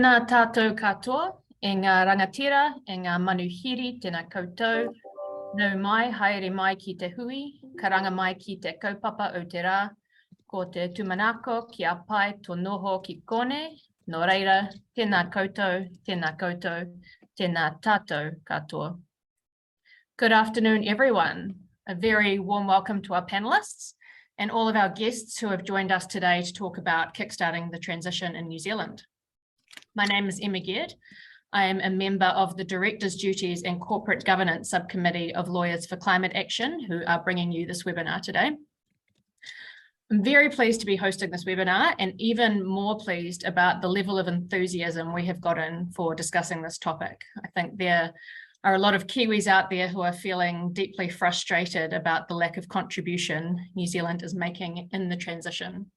Tēnā tātou katoa, e ngā rangatira, e ngā manuhiri, tēnā koutou, nau mai, haere mai ki te hui, karanga mai ki te kaupapa o te rā, ko te tumanako ki a pai tō noho ki kone, no reira, tēnā koutou, tēnā tātou katoa. Good afternoon, everyone. A very warm welcome to our panelists and all of our guests who have joined us today to talk about kickstarting the transition in New Zealand. My name is Emma Geard. I am a member of the Directors' Duties and Corporate Governance Subcommittee of Lawyers for Climate Action, who are bringing you this webinar today. I'm very pleased to be hosting this webinar and even more pleased about the level of enthusiasm we have gotten for discussing this topic. I think there are a lot of Kiwis out there who are feeling deeply frustrated about the lack of contribution New Zealand is making in the transition.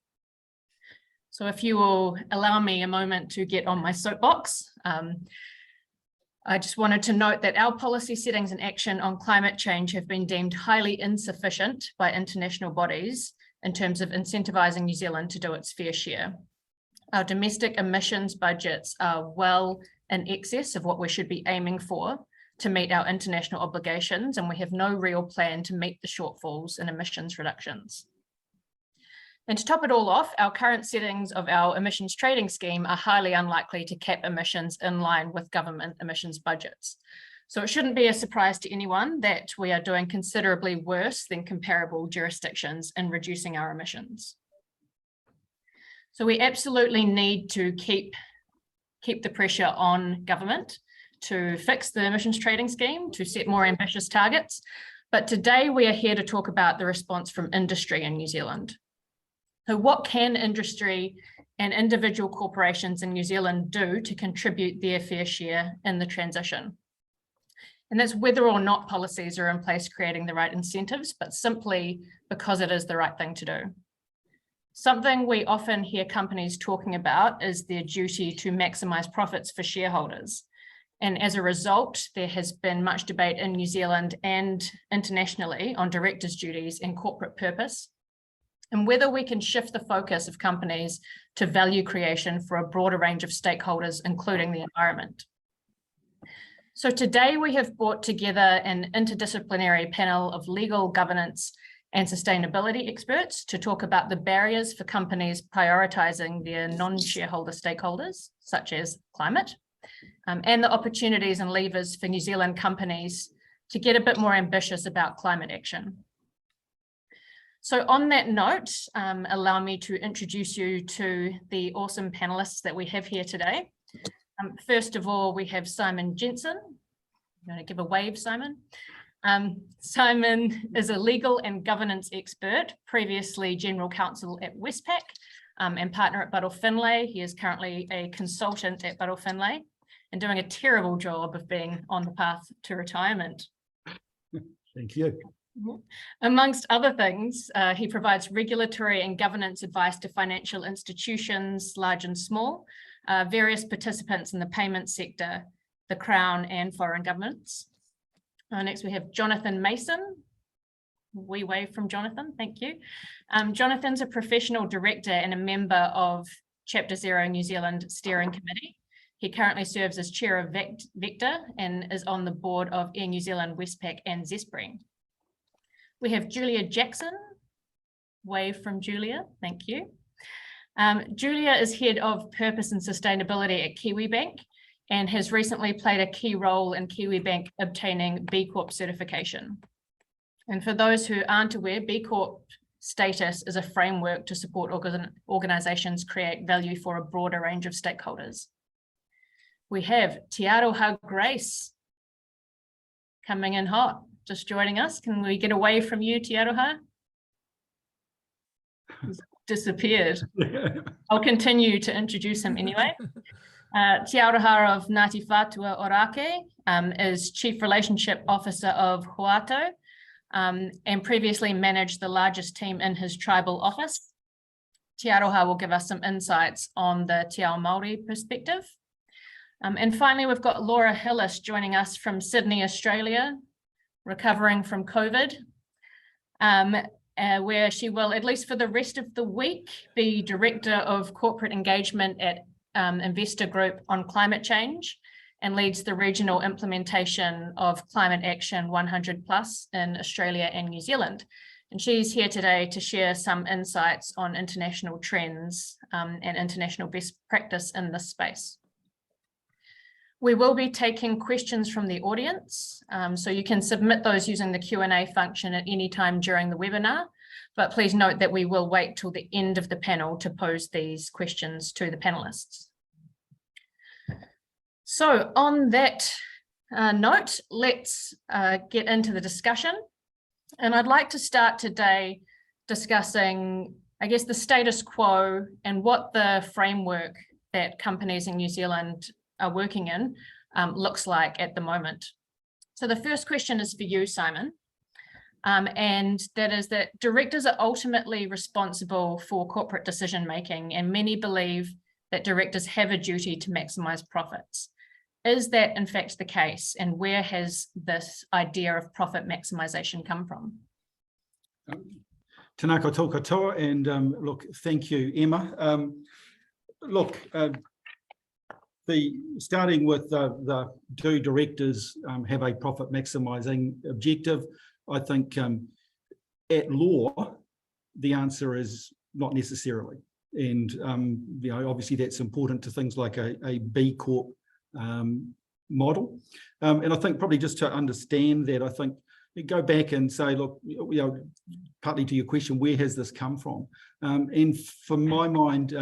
So if you will allow me a moment to get on my soapbox, I just wanted to note that our policy settings and action on climate change have been deemed highly insufficient by international bodies in terms of incentivizing New Zealand to do its fair share. Our domestic emissions budgets are well in excess of what we should be aiming for to meet our international obligations, and we have no real plan to meet the shortfalls in emissions reductions. And to top it all off, our current settings of our emissions trading scheme are highly unlikely to cap emissions in line with government emissions budgets. So it shouldn't be a surprise to anyone that we are doing considerably worse than comparable jurisdictions in reducing our emissions. So we absolutely need to keep the pressure on government to fix the emissions trading scheme, to set more ambitious targets. But today we are here to talk about the response from industry in New Zealand. So what can industry and individual corporations in New Zealand do to contribute their fair share in the transition? And that's whether or not policies are in place creating the right incentives, but simply because it is the right thing to do. Something we often hear companies talking about is their duty to maximize profits for shareholders. And as a result, there has been much debate in New Zealand and internationally on directors' duties and corporate purpose, and whether we can shift the focus of companies to value creation for a broader range of stakeholders, including the environment. So today we have brought together an interdisciplinary panel of legal, governance, and sustainability experts to talk about the barriers for companies prioritizing their non-shareholder stakeholders, such as climate, and the opportunities and levers for New Zealand companies to get a bit more ambitious about climate action. So on that note, allow me to introduce you to the awesome panelists that we have here today. First of all, we have Simon Jensen. I'm going to give a wave, Simon. Simon is a legal and governance expert, previously General Counsel at Westpac and partner at Buddle Finlay. He is currently a consultant at Buddle Finlay and doing a terrible job of being on the path to retirement. Thank you. Amongst other things, he provides regulatory and governance advice to financial institutions, large and small, various participants in the payment sector, the Crown and foreign governments. Next, we have Jonathan Mason. We wave from Jonathan, thank you. Jonathan's a professional director and a member of Chapter Zero New Zealand Steering Committee. He currently serves as chair of Vector and is on the board of Air New Zealand, Westpac and Zespri. We have Julia Jackson. Wave from Julia, thank you. Julia is head of purpose and sustainability at KiwiBank and has recently played a key role in KiwiBank obtaining B Corp certification. And for those who aren't aware, B Corp status is a framework to support organizations create value for a broader range of stakeholders. We have Te Aroha Grace coming in hot. Just joining us. Can we get away from you, Te Aroha? He's disappeared. I'll continue to introduce him anyway. Te Aroha of Ngāti Whātua Ōrākei is Chief Relationship Officer of Hoato and previously managed the largest team in his tribal office. Te Aroha will give us some insights on the Te Ao Māori perspective. And finally, we've got Laura Hillis joining us from Sydney, Australia, recovering from COVID, where she will, at least for the rest of the week, be Director of Corporate Engagement at investor group on climate change and leads the regional implementation of Climate Action 100+ in Australia and New Zealand. And she's here today to share some insights on international trends and international best practice in this space. We will be taking questions from the audience, so you can submit those using the Q&A function at any time during the webinar, but please note that we will wait till the end of the panel to pose these questions to the panelists. So on that note, let's get into the discussion. And I'd like to start today discussing, I guess, the status quo and what the framework that companies in New Zealand are working in looks like at the moment. So the first question is for you, Simon, and that is that directors are ultimately responsible for corporate decision making, and many believe that directors have a duty to maximize profits. Is that in fact the case, and where has this idea of profit maximization come from? Tēnā koutou katoa, and look, thank you, Emma. Starting with do directors have a profit maximising objective? I think at law, the answer is not necessarily. And obviously that's important to things like a B Corp model. And I think probably just to understand that, I think you go back and say, look, partly to your question, where has this come from? And for my mind,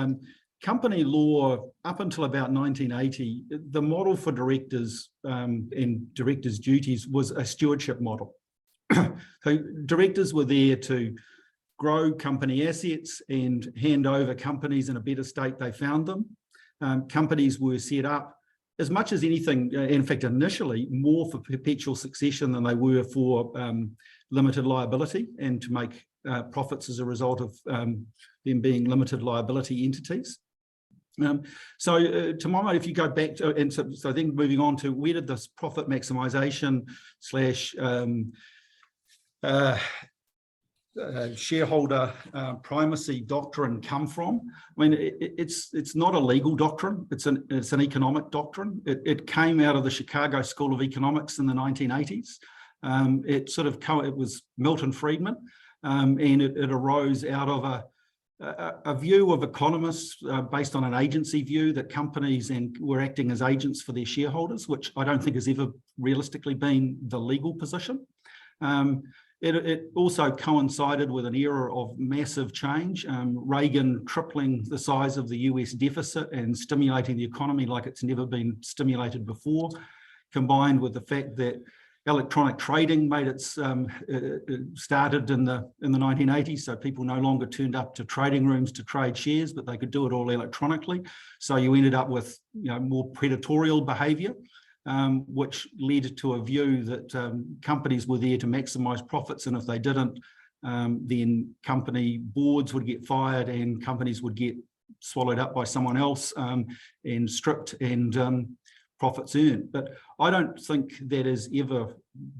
company law, up until about 1980, the model for directors and directors' duties was a stewardship model. So directors were there to grow company assets and hand over companies in a better state they found them. Companies were set up, as much as anything, in fact, initially, more for perpetual succession than they were for limited liability and to make profits as a result of them being limited liability entities. So to my mind, if you go back to, and so then moving on to where did this profit maximisation / shareholder primacy doctrine come from? I mean, it's not a legal doctrine, it's an economic doctrine. It came out of the Chicago School of Economics in the 1980s. It was Milton Friedman, and it arose out of a view of economists based on an agency view that companies were acting as agents for their shareholders, which I don't think has ever realistically been the legal position. It also coincided with an era of massive change, Reagan tripling the size of the US deficit and stimulating the economy like it's never been stimulated before, combined with the fact that electronic trading made its started in the 1980s, so people no longer turned up to trading rooms to trade shares, but they could do it all electronically. So you ended up with more predatorial behaviour, which led to a view that companies were there to maximise profits, and if they didn't, then company boards would get fired and companies would get swallowed up by someone else and stripped and profits earned. But I don't think that has ever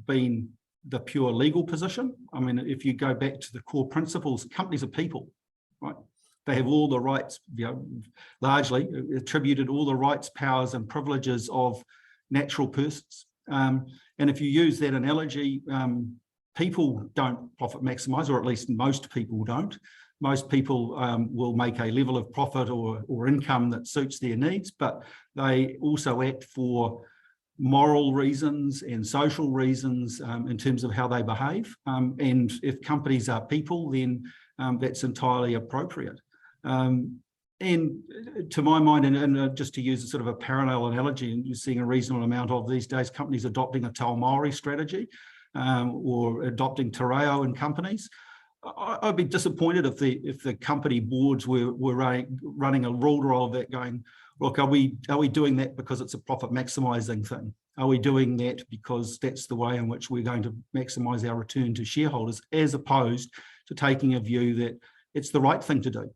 been the pure legal position. I mean, if you go back to the core principles, companies are people, right? They have all the rights, largely attributed all the rights, powers and privileges of natural persons. And if you use that analogy, people don't profit maximize, or at least most people don't. Most people will make a level of profit or income that suits their needs, but they also act for moral reasons and social reasons in terms of how they behave. And if companies are people, then that's entirely appropriate. And to my mind, and just to use a sort of a parallel analogy, and you're seeing a reasonable amount of these days, companies adopting a Tau Māori strategy or adopting te reo in companies. I'd be disappointed if the company boards were running a rule roll of that, going, look, are we doing that because it's a profit maximising thing? Are we doing that because that's the way in which we're going to maximise our return to shareholders, as opposed to taking a view that it's the right thing to do?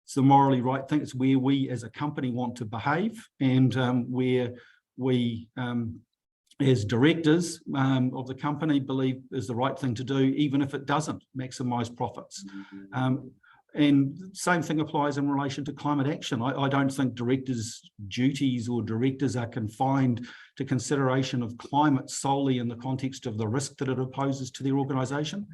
It's the morally right thing. It's where we as a company want to behave, and where we as directors of the company believe is the right thing to do, even if it doesn't maximise profits. And same thing applies in relation to climate action. I don't think directors' duties or directors are confined to consideration of climate solely in the context of the risk that it poses to their organisation.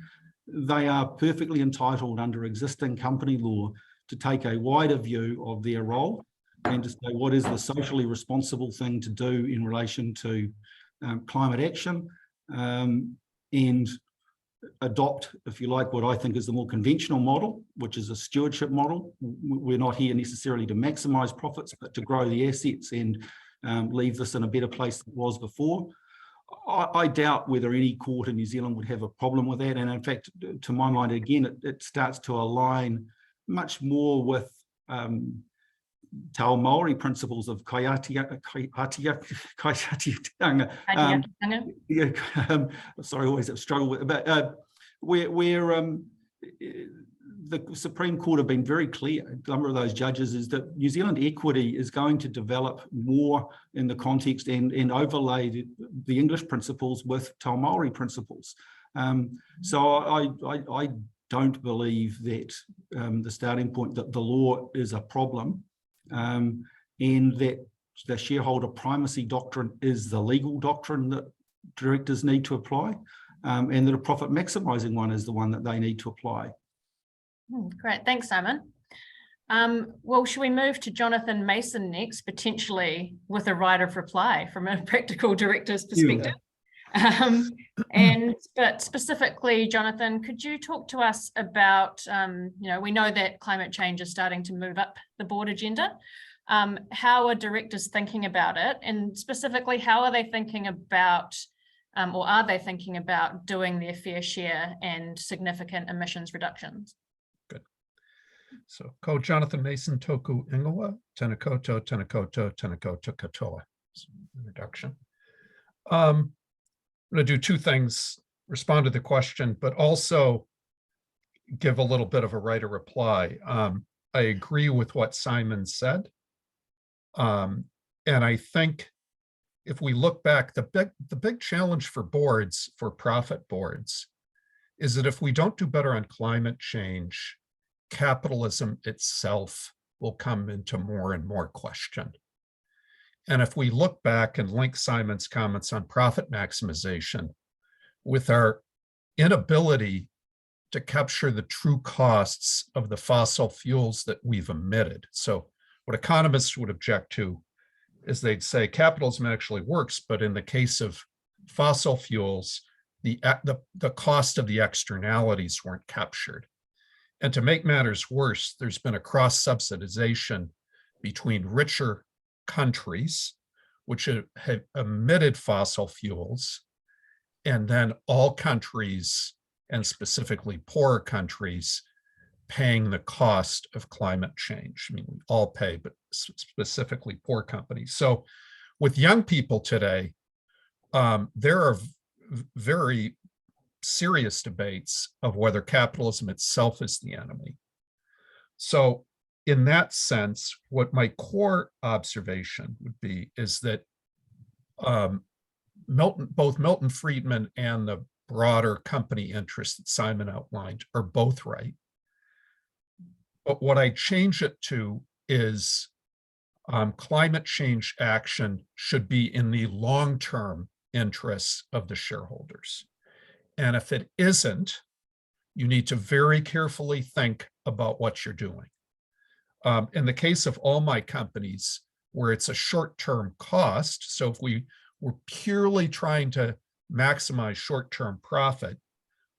They are perfectly entitled under existing company law to take a wider view of their role and to say what is the socially responsible thing to do in relation to climate action, and adopt, if you like, what I think is the more conventional model, which is a stewardship model. We're not here necessarily to maximise profits, but to grow the assets and leave this in a better place than it was before. I doubt whether any court in New Zealand would have a problem with that. And in fact, to my mind, again, it starts to align much more with Te Ao Māori principles of kaiatianga. Sorry, I always have struggled with it, but where the Supreme Court have been very clear, a number of those judges, is that New Zealand equity is going to develop more in the context and overlay the English principles with Te Ao Māori principles. So I don't believe that the starting point that the law is a problem, and that the shareholder primacy doctrine is the legal doctrine that directors need to apply, and that a profit maximising one is the one that they need to apply. Great, thanks, Simon. Well, should we move to Jonathan Mason next, potentially with a right of reply from a practical director's perspective? But specifically, Jonathan, could you talk to us about, we know that climate change is starting to move up the board agenda. How are directors thinking about it? And specifically, how are they thinking about, or are they thinking about doing their fair share and significant emissions reductions? Good. So, ko Jonathan Mason toku ingoa, tena koutou, tena koutou, tena koutou katoa. Introduction. I'm going to do two things: respond to the question, but also give a little bit of a right of reply. I agree with what Simon said. And I think if we look back, the big challenge for boards, for profit boards, is that if we don't do better on climate change, capitalism itself will come into more and more question. And if we look back and link Simon's comments on profit maximization with our inability to capture the true costs of the fossil fuels that we've emitted. So what economists would object to is they'd say capitalism actually works, but in the case of fossil fuels, the cost of the externalities weren't captured. And to make matters worse, there's been a cross-subsidization between richer countries, which have emitted fossil fuels, and then all countries, and specifically poorer countries, paying the cost of climate change. I mean, we all pay, but specifically poor companies. So with young people today, there are very serious debates of whether capitalism itself is the enemy. So in that sense, what my core observation would be is that both Milton Friedman and the broader company interests that Simon outlined are both right. But what I change it to is climate change action should be in the long-term interests of the shareholders. And if it isn't, you need to very carefully think about what you're doing. In the case of all my companies, where it's a short-term cost, so if we were purely trying to maximize short-term profit,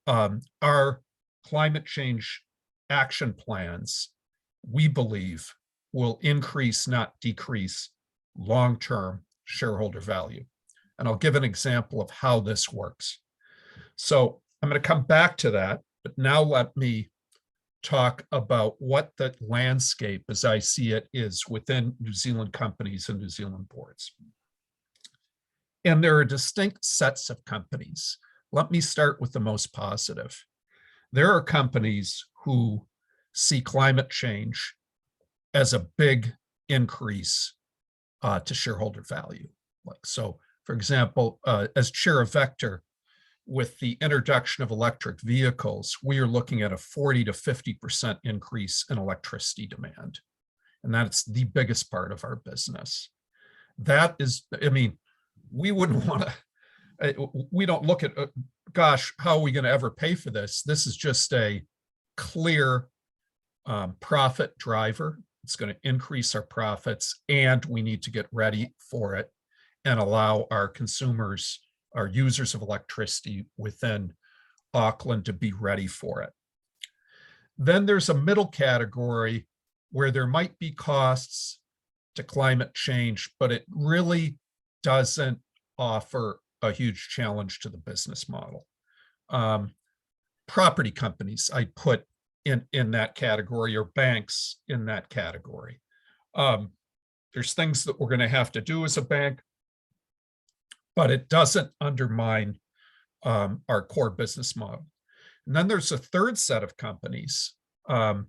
our climate change action plans, we believe, will increase, not decrease, long-term shareholder value. And I'll give an example of how this works. So I'm going to come back to that, but now let me talk about what the landscape, as I see it, is within New Zealand companies and New Zealand boards. And there are distinct sets of companies. Let me start with the most positive. There are companies who see climate change as a big increase to shareholder value. So, for example, as chair of Vector, with the introduction of electric vehicles, we are looking at a 40 to 50% increase in electricity demand. And that's the biggest part of our business. That is, I mean, we wouldn't want to, we don't look at, gosh, how are we going to ever pay for this? This is just a clear profit driver. It's going to increase our profits, and we need to get ready for it and allow our consumers, our users of electricity within Auckland, to be ready for it. Then there's a middle category where there might be costs to climate change, but it really doesn't offer a huge challenge to the business model. Property companies I put in that category, or banks in that category. There's things that we're going to have to do as a bank, but it doesn't undermine our core business model. And then there's a third set of companies. And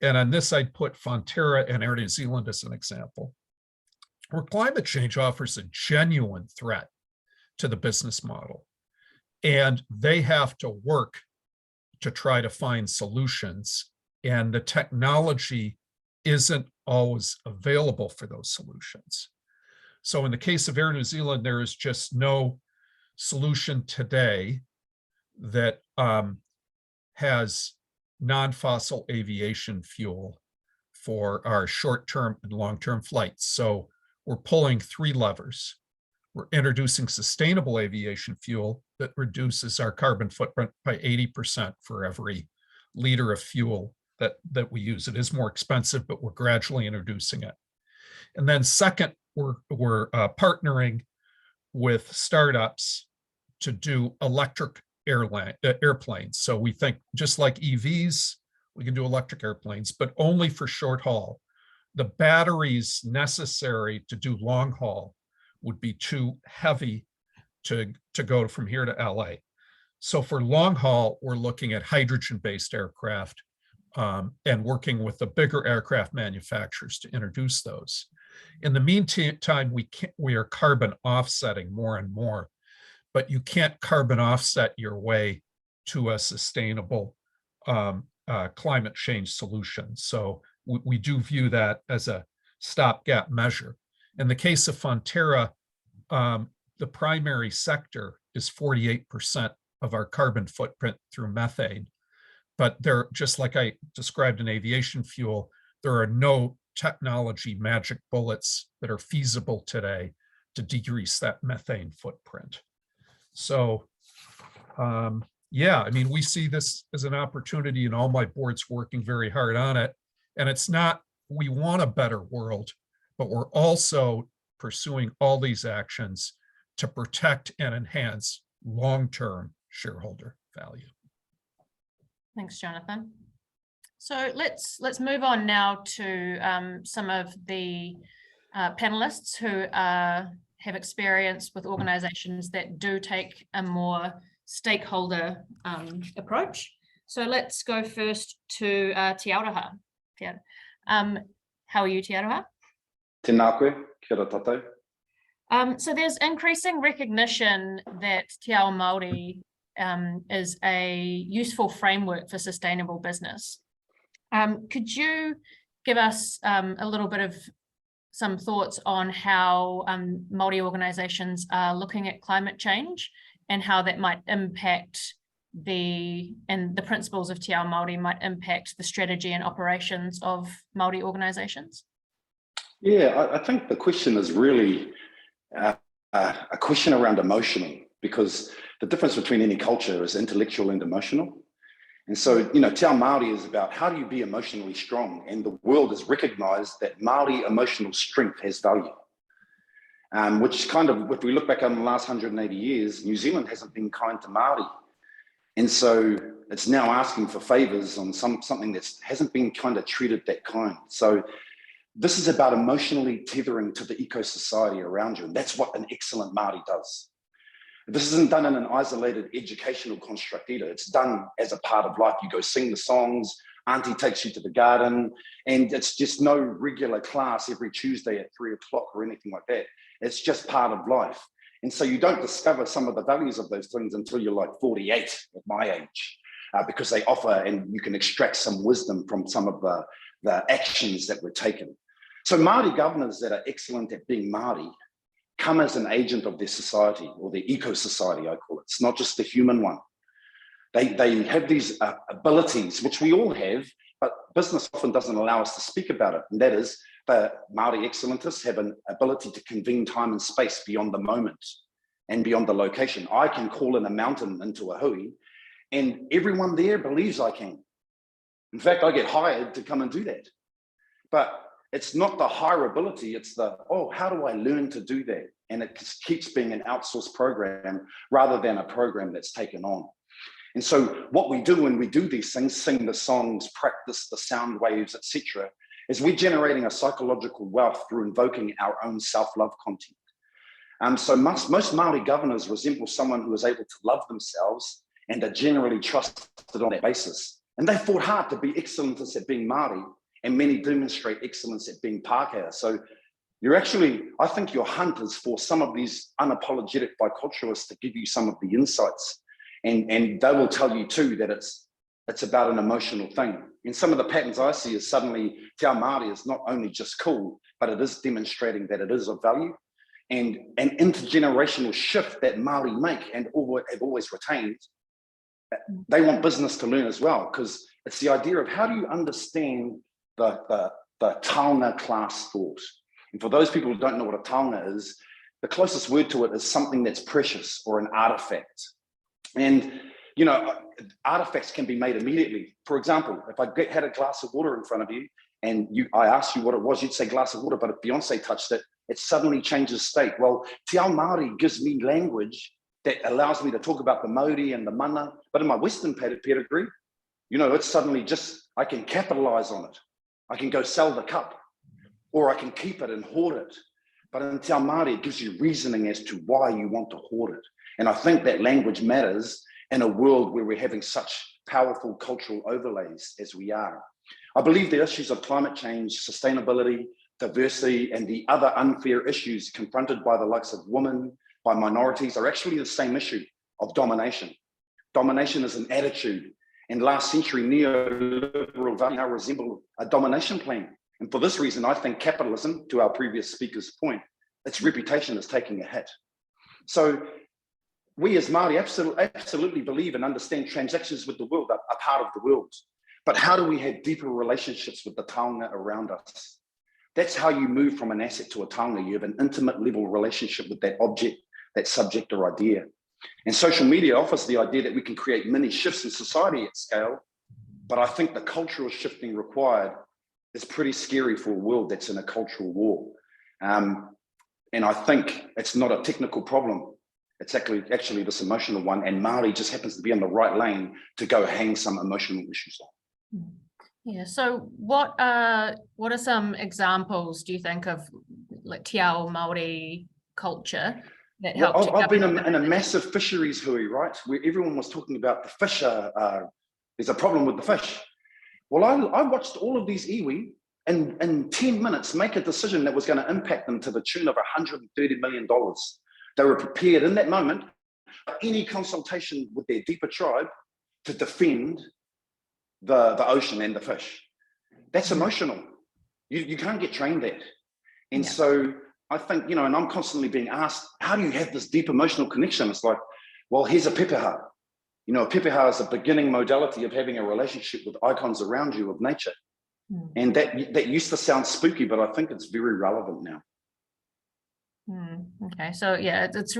on this, I'd put Fonterra and Air New Zealand as an example, where climate change offers a genuine threat to the business model. And they have to work to try to find solutions. And the technology isn't always available for those solutions. So in the case of Air New Zealand, there is just no solution today that has non-fossil aviation fuel for our short-term and long-term flights. So we're pulling three levers. We're introducing sustainable aviation fuel that reduces our carbon footprint by 80% for every liter of fuel that we use. It is more expensive, but we're gradually introducing it. And then second, we're partnering with startups to do electric airplanes. So we think just like EVs, we can do electric airplanes, but only for short haul. The batteries necessary to do long haul would be too heavy to go from here to LA. So for long haul, we're looking at hydrogen-based aircraft and working with the bigger aircraft manufacturers to introduce those. In the meantime, we are carbon offsetting more and more, but you can't carbon offset your way to a sustainable climate change solution. So we do view that as a stopgap measure. In the case of Fonterra, the primary sector is 48% of our carbon footprint through methane. But there, just like I described in aviation fuel, there are no technology magic bullets that are feasible today to decrease that methane footprint. So yeah, I mean, we see this as an opportunity, and all my board's working very hard on it. And it's not, we want a better world, but we're also pursuing all these actions to protect and enhance long-term shareholder value. Thanks, Jonathan. So let's move on now to some of the panelists who have experience with organizations that do take a more stakeholder approach. So let's go first to Te Aroha. How are you, Te Aroha? Tēnā koe, kia ora tātou. So there's increasing recognition that Te Ao Māori is a useful framework for sustainable business. Could you give us a little bit of some thoughts on how Māori organizations are looking at climate change and how that might impact the principles of Te Ao Māori might impact the strategy and operations of Māori organizations? Yeah, I think the question is really a question around emotional, because the difference between any culture is intellectual and emotional. And so, you know, Te Ao Māori is about how do you be emotionally strong? And the world has recognized that Māori emotional strength has value. Which kind of, if we look back on the last 180 years, New Zealand hasn't been kind to Māori. And so it's now asking for favors on something that hasn't been kind of treated that kind. So this is about emotionally tethering to the eco-society around you. And that's what an excellent Māori does. This isn't done in an isolated educational construct either. It's done as a part of life. You go sing the songs, auntie takes you to the garden, and it's just no regular class every Tuesday at 3 o'clock or anything like that. It's just part of life. And so you don't discover some of the values of those things until you're like 48 at my age, because they offer, and you can extract some wisdom from some of the actions that were taken. So Māori governors that are excellent at being Māori come as an agent of their society, or their eco-society, I call it. It's not just the human one. They have these abilities, which we all have, but business often doesn't allow us to speak about it. And that is, the Māori excellentists have an ability to convene time and space beyond the moment and beyond the location. I can call in a mountain into a hui, and everyone there believes I can. In fact, I get hired to come and do that. But it's not the higher ability, it's the, oh, how do I learn to do that? And it keeps being an outsourced program rather than a program that's taken on. And so what we do when we do these things, sing the songs, practice the sound waves, etc., is we're generating a psychological wealth through invoking our own self-love content. So most Māori governors resemble someone who is able to love themselves and are generally trusted on that basis. And they fought hard to be excellentists at being Māori, and many demonstrate excellence at being Pākehā. So you're actually, I think your hunt is for some of these unapologetic biculturalists to give you some of the insights. And they will tell you too that it's about an emotional thing. And some of the patterns I see is suddenly Te Ao Māori is not only just cool, but it is demonstrating that it is of value. And an intergenerational shift that Māori make and have always retained, they want business to learn as well, because it's the idea of how do you understand the taonga class thought. And for those people who don't know what a taonga is, the closest word to it is something that's precious or an artifact. And you know, artifacts can be made immediately. For example, if I had a glass of water in front of you and I asked you what it was, you'd say glass of water, but if Beyonce touched it, it suddenly changes state. Well, Te Ao Māori gives me language that allows me to talk about the Māori and the mana, but in my Western pedigree, you know, it's suddenly just, I can capitalize on it. I can go sell the cup, or I can keep it and hoard it. But in Te Ao Māori, it gives you reasoning as to why you want to hoard it. And I think that language matters in a world where we're having such powerful cultural overlays as we are. I believe the issues of climate change, sustainability, diversity, and the other unfair issues confronted by the likes of women, by minorities, are actually the same issue of domination. Domination is an attitude, and last century neoliberal values now resemble a domination plan. And for this reason, I think capitalism, to our previous speaker's point, its reputation is taking a hit. So we as Māori absolutely believe and understand transactions with the world are part of the world. But how do we have deeper relationships with the taonga around us? That's how you move from an asset to a taonga. You have an intimate level relationship with that object, that subject or idea. And social media offers the idea that we can create many shifts in society at scale, but I think the cultural shifting required is pretty scary for a world that's in a cultural war. And I think it's not a technical problem. It's actually this emotional one, and Māori just happens to be in the right lane to go hang some emotional issues on. Yeah, so what are some examples, do you think, of like Te Ao Māori culture that helped? Well, I've been in a massive fisheries hui, right? Where everyone was talking about the fish, there's a problem with the fish. Well, I watched all of these iwi in 10 minutes make a decision that was going to impact them to the tune of $130 million. They were prepared in that moment, any consultation with their deeper tribe, to defend the ocean and the fish. That's emotional. You can't get trained that. And so I think, you know, and I'm constantly being asked, how do you have this deep emotional connection? It's like, well, here's a pepeha. You know, a pepeha is a beginning modality of having a relationship with icons around you of nature. And that used to sound spooky, but I think it's very relevant now. Okay, so yeah, it's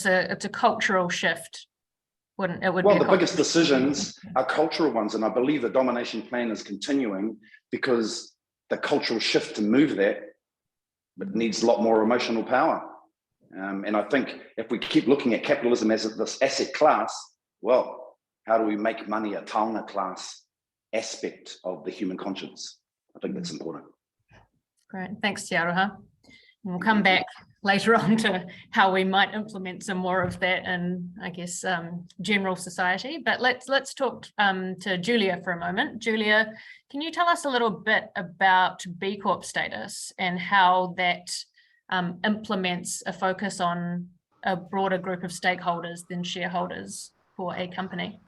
a cultural shift. Well, the biggest decisions are cultural ones, and I believe the domination plan is continuing because the cultural shift to move that, it needs a lot more emotional power. And I think if we keep looking at capitalism as this asset class, well, how do we make money a taonga class aspect of the human conscience? I think that's important. Great, thanks, Te Aroha. We'll come back later on to how we might implement some more of that in, I guess, general society. But let's talk to Julia for a moment. Julia, can you tell us a little bit about B Corp status and how that implements a focus on a broader group of stakeholders than shareholders for a company?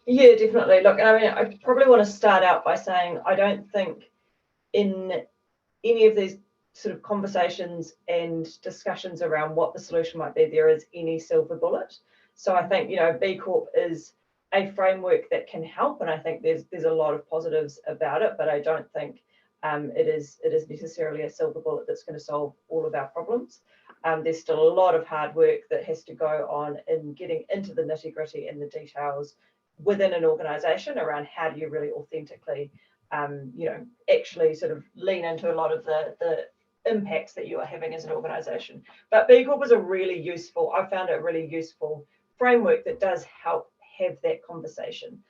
Yeah, definitely. Look, I mean, I probably want to start out by saying I don't think in any of these sort of conversations and discussions around what the solution might be, there is any silver bullet. So I think, you know, B Corp is a framework that can help, and I think there's a lot of positives about it, but I don't think it is necessarily a silver bullet that's going to solve all of our problems. There's still a lot of hard work that has to go on in getting into the nitty-gritty and the details within an organisation around how do you really authentically, you know, actually sort of lean into a lot of the impacts that you are having as an organisation. But B Corp is a really useful, I found it a really useful framework that does help have that conversation.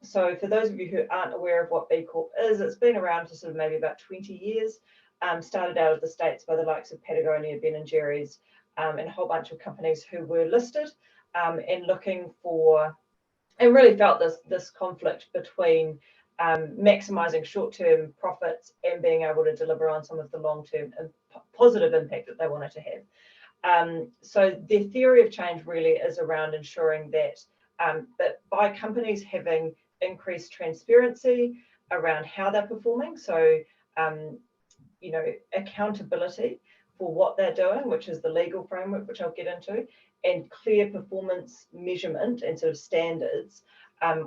So for those of you who aren't aware of what B Corp is, it's been around for sort of maybe about 20 years. Started out of the States by the likes of Patagonia, Ben & Jerry's, and a whole bunch of companies who were listed and looking for, and really felt this conflict between maximizing short-term profits and being able to deliver on some of the long-term positive impact that they wanted to have. So their theory of change really is around ensuring that by companies having increased transparency around how they're performing, so you know, accountability for what they're doing, which is the legal framework, which I'll get into, and clear performance measurement and sort of standards,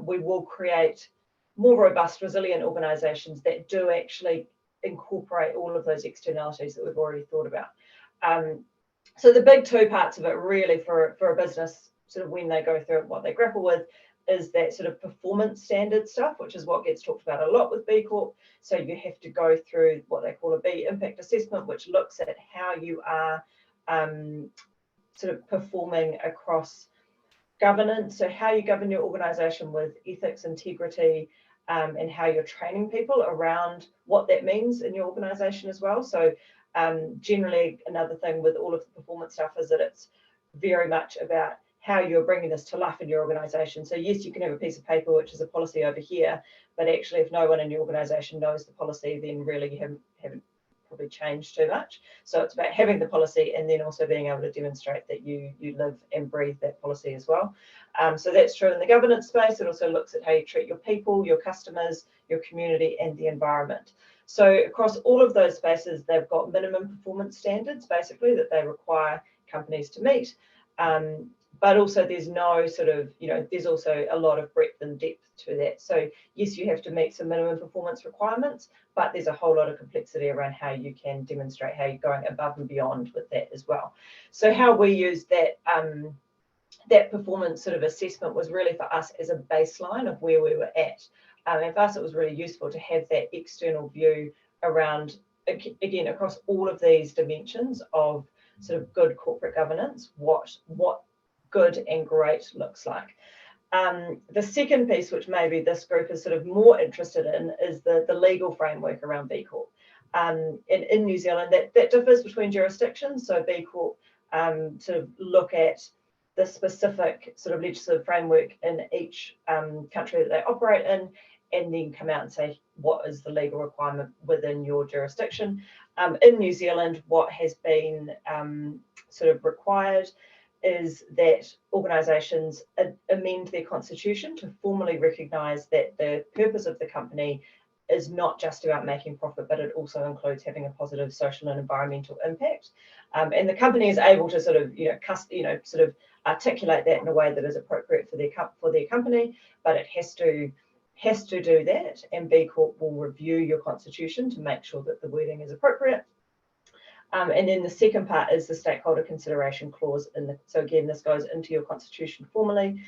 we will create more robust, resilient organisations that do actually incorporate all of those externalities that we've already thought about. So the big two parts of it really for a business, sort of when they go through what they grapple with, is that sort of performance standard stuff, which is what gets talked about a lot with B Corp. So you have to go through what they call a B impact assessment, which looks at how you are sort of performing across governance, so how you govern your organisation with ethics, integrity, and how you're training people around what that means in your organisation as well. So generally, another thing with all of the performance stuff is that it's very much about how you're bringing this to life in your organisation. So yes, you can have a piece of paper which is a policy over here, but actually if no one in your organisation knows the policy, then really you haven't probably changed too much. So it's about having the policy and then also being able to demonstrate that you live and breathe that policy as well. So that's true in the governance space. It also looks at how you treat your people, your customers, your community, and the environment. So across all of those spaces, they've got minimum performance standards, basically, that they require companies to meet. But also there's no sort of, you know, there's also a lot of breadth and depth to that. So yes, you have to meet some minimum performance requirements, but there's a whole lot of complexity around how you can demonstrate how you're going above and beyond with that as well. So how we use that that performance sort of assessment was really for us as a baseline of where we were at. And for us, it was really useful to have that external view around, again, across all of these dimensions of sort of good corporate governance, what good and great looks like. The second piece, which maybe this group is sort of more interested in, is the legal framework around B Corp. In New Zealand, that differs between jurisdictions. So B Corp sort of look at the specific sort of legislative framework in each country that they operate in, and then come out and say, what is the legal requirement within your jurisdiction? In New Zealand, what has been sort of required is that organisations amend their constitution to formally recognise that the purpose of the company is not just about making profit, but it also includes having a positive social and environmental impact. And the company is able to sort of, sort of articulate that in a way that is appropriate for their company, but it has to do that. And B Corp will review your constitution to make sure that the wording is appropriate. And then the second part is the stakeholder consideration clause. So again, this goes into your constitution formally,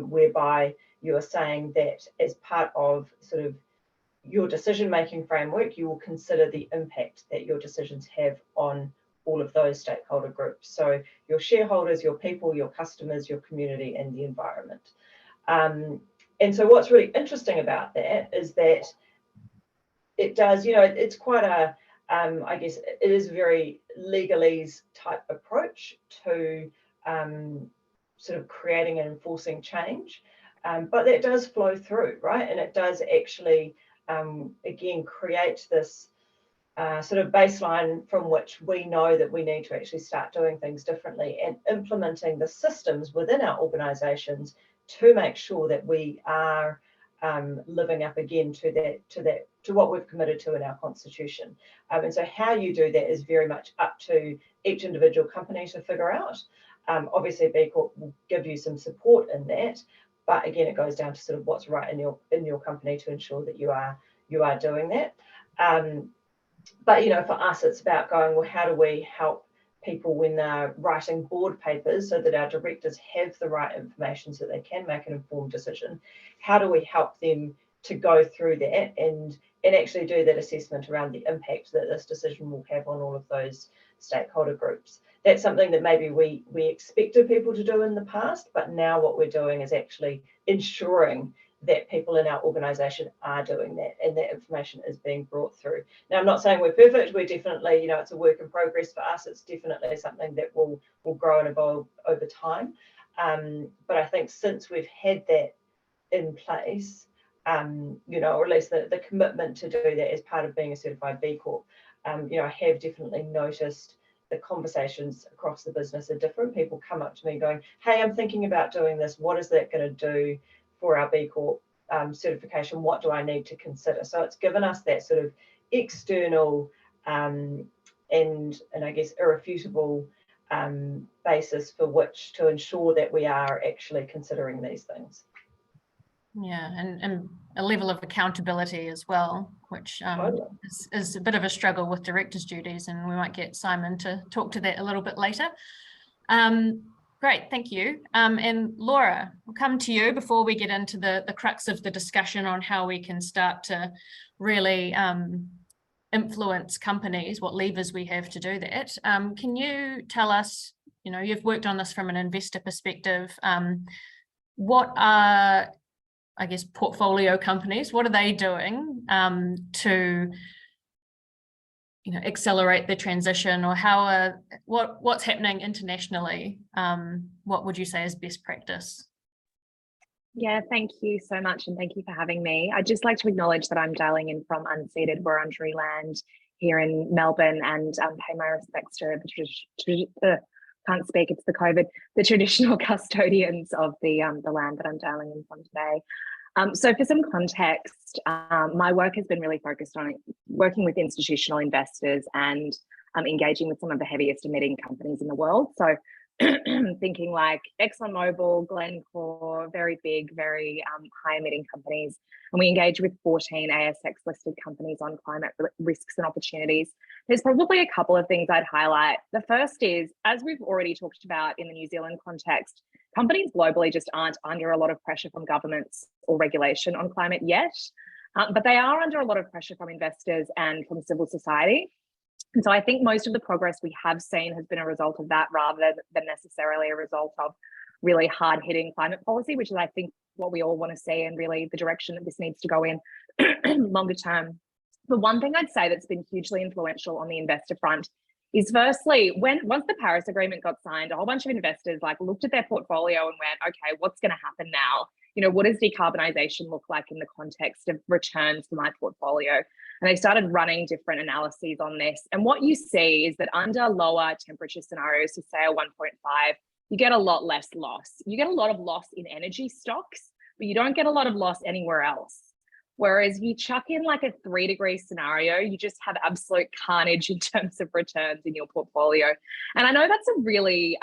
whereby you are saying that as part of sort of your decision-making framework, you will consider the impact that your decisions have on all of those stakeholder groups. So your shareholders, your people, your customers, your community, and the environment. And so what's really interesting about that is that it does, it's quite a, I guess it is a very legalese type approach to sort of creating and enforcing change, but that does flow through, right? And it does actually, again, create this sort of baseline from which we know that we need to actually start doing things differently and implementing the systems within our organisations to make sure that we are living up again to what we've committed to in our constitution. And so how you do that is very much up to each individual company to figure out. Obviously, B Corp will give you some support in that, but again, it goes down to sort of what's right in your company to ensure that you are doing that. But for us, it's about going, well, how do we help people when they're writing board papers so that our directors have the right information so they can make an informed decision? How do we help them to go through that and actually do that assessment around the impact that this decision will have on all of those stakeholder groups? That's something that maybe we expected people to do in the past, but now what we're doing is actually ensuring that people in our organisation are doing that and that information is being brought through. Now, I'm not saying we're perfect. We're definitely, it's a work in progress for us. It's definitely something that will grow and evolve over time. But I think since we've had that in place, or at least the commitment to do that as part of being a certified B Corp, I have definitely noticed the conversations across the business are different. People come up to me going, hey, I'm thinking about doing this. What is that going to do for our B Corp certification? What do I need to consider? So it's given us that sort of external and I guess irrefutable basis for which to ensure that we are actually considering these things. Yeah, and a level of accountability as well, which Totally. is a bit of a struggle with directors' duties, and we might get Simon to talk to that a little bit later. Great, thank you. And Laura, we'll come to you before we get into the crux of the discussion on how we can start to really influence companies, what levers we have to do that. Can you tell us, you've worked on this from an investor perspective, what are, I guess, portfolio companies, what are they doing to accelerate the transition, or what's happening internationally? What would you say is best practice? Yeah, thank you so much, and thank you for having me. I'd just like to acknowledge that I'm dialing in from unceded Wurundjeri land here in Melbourne, and pay my respects to can't speak, it's the COVID, the traditional custodians of the land that I'm dialing in from today. So for some context, my work has been really focused on working with institutional investors and engaging with some of the heaviest emitting companies in the world. So thinking like ExxonMobil, Glencore, very big, very high emitting companies. And we engage with 14 ASX listed companies on climate risks and opportunities. There's probably a couple of things I'd highlight. The first is, as we've already talked about in the New Zealand context, companies globally just aren't under a lot of pressure from governments or regulation on climate yet, but they are under a lot of pressure from investors and from civil society. And so I think most of the progress we have seen has been a result of that rather than necessarily a result of really hard-hitting climate policy, which is, I think, what we all want to see and really the direction that this needs to go in longer term. The one thing I'd say that's been hugely influential on the investor front is, firstly, once the Paris Agreement got signed, a whole bunch of investors looked at their portfolio and went, okay, what's going to happen now? What does decarbonisation look like in the context of returns for my portfolio? And they started running different analyses on this. And what you see is that under lower temperature scenarios, so say a 1.5, you get a lot less loss. You get a lot of loss in energy stocks, but you don't get a lot of loss anywhere else. Whereas you chuck in like a 3-degree scenario, you just have absolute carnage in terms of returns in your portfolio. And I know that's a really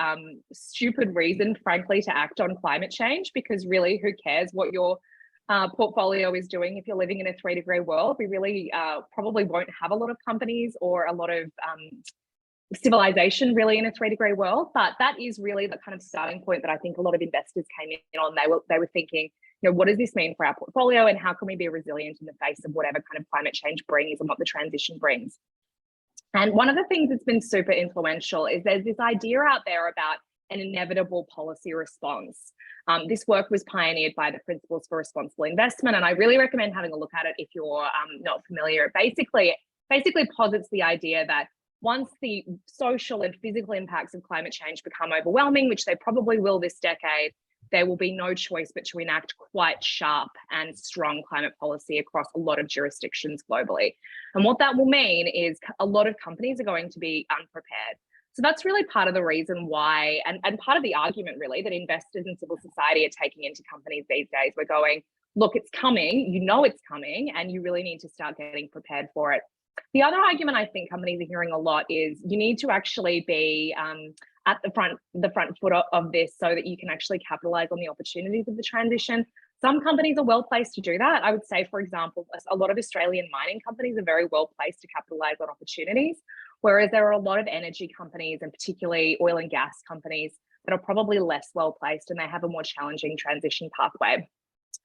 stupid reason, frankly, to act on climate change, because really, who cares what your portfolio is doing if you're living in a 3-degree world? We really probably won't have a lot of companies or a lot of civilization really in a 3-degree world. But that is really the kind of starting point that I think a lot of investors came in on. They were thinking, what does this mean for our portfolio, and how can we be resilient in the face of whatever kind of climate change brings and what the transition brings? And one of the things that's been super influential is there's this idea out there about an inevitable policy response. This work was pioneered by the Principles for Responsible Investment, and I really recommend having a look at it if you're not familiar. It basically posits the idea that once the social and physical impacts of climate change become overwhelming, which they probably will this decade, there will be no choice but to enact quite sharp and strong climate policy across a lot of jurisdictions globally. And what that will mean is a lot of companies are going to be unprepared. So that's really part of the reason why, and part of the argument really, that investors and civil society are taking into companies these days. We're going, look, it's coming, you know it's coming, and you really need to start getting prepared for it. The other argument I think companies are hearing a lot is you need to actually be at the front foot of this so that you can actually capitalize on the opportunities of the transition. Some companies are well placed to do that. I would say, for example, a lot of Australian mining companies are very well placed to capitalize on opportunities, whereas there are a lot of energy companies and particularly oil and gas companies that are probably less well placed and they have a more challenging transition pathway.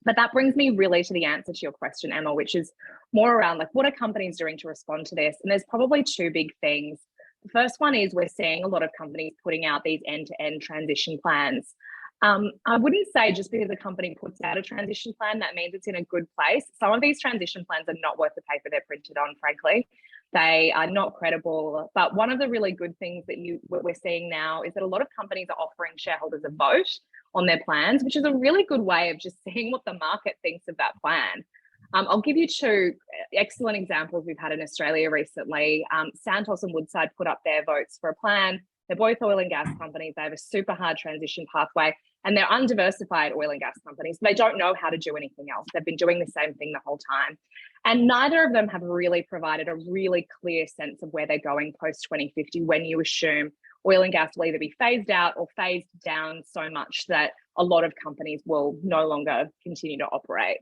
But that brings me really to the answer to your question, Emma, which is more around like, what are companies doing to respond to this? And there's probably two big things. The first one is we're seeing a lot of companies putting out these end-to-end transition plans. I wouldn't say just because a company puts out a transition plan, that means it's in a good place. Some of these transition plans are not worth the paper they're printed on, frankly. They are not credible. But one of the really good things that we're seeing now is that a lot of companies are offering shareholders a vote on their plans, which is a really good way of just seeing what the market thinks of that plan. I'll give you two excellent examples we've had in Australia recently. Santos and Woodside put up their votes for a plan. They're both oil and gas companies. They have a super hard transition pathway and they're undiversified oil and gas companies. They don't know how to do anything else. They've been doing the same thing the whole time. And neither of them have really provided a really clear sense of where they're going post 2050 when you assume oil and gas will either be phased out or phased down so much that a lot of companies will no longer continue to operate.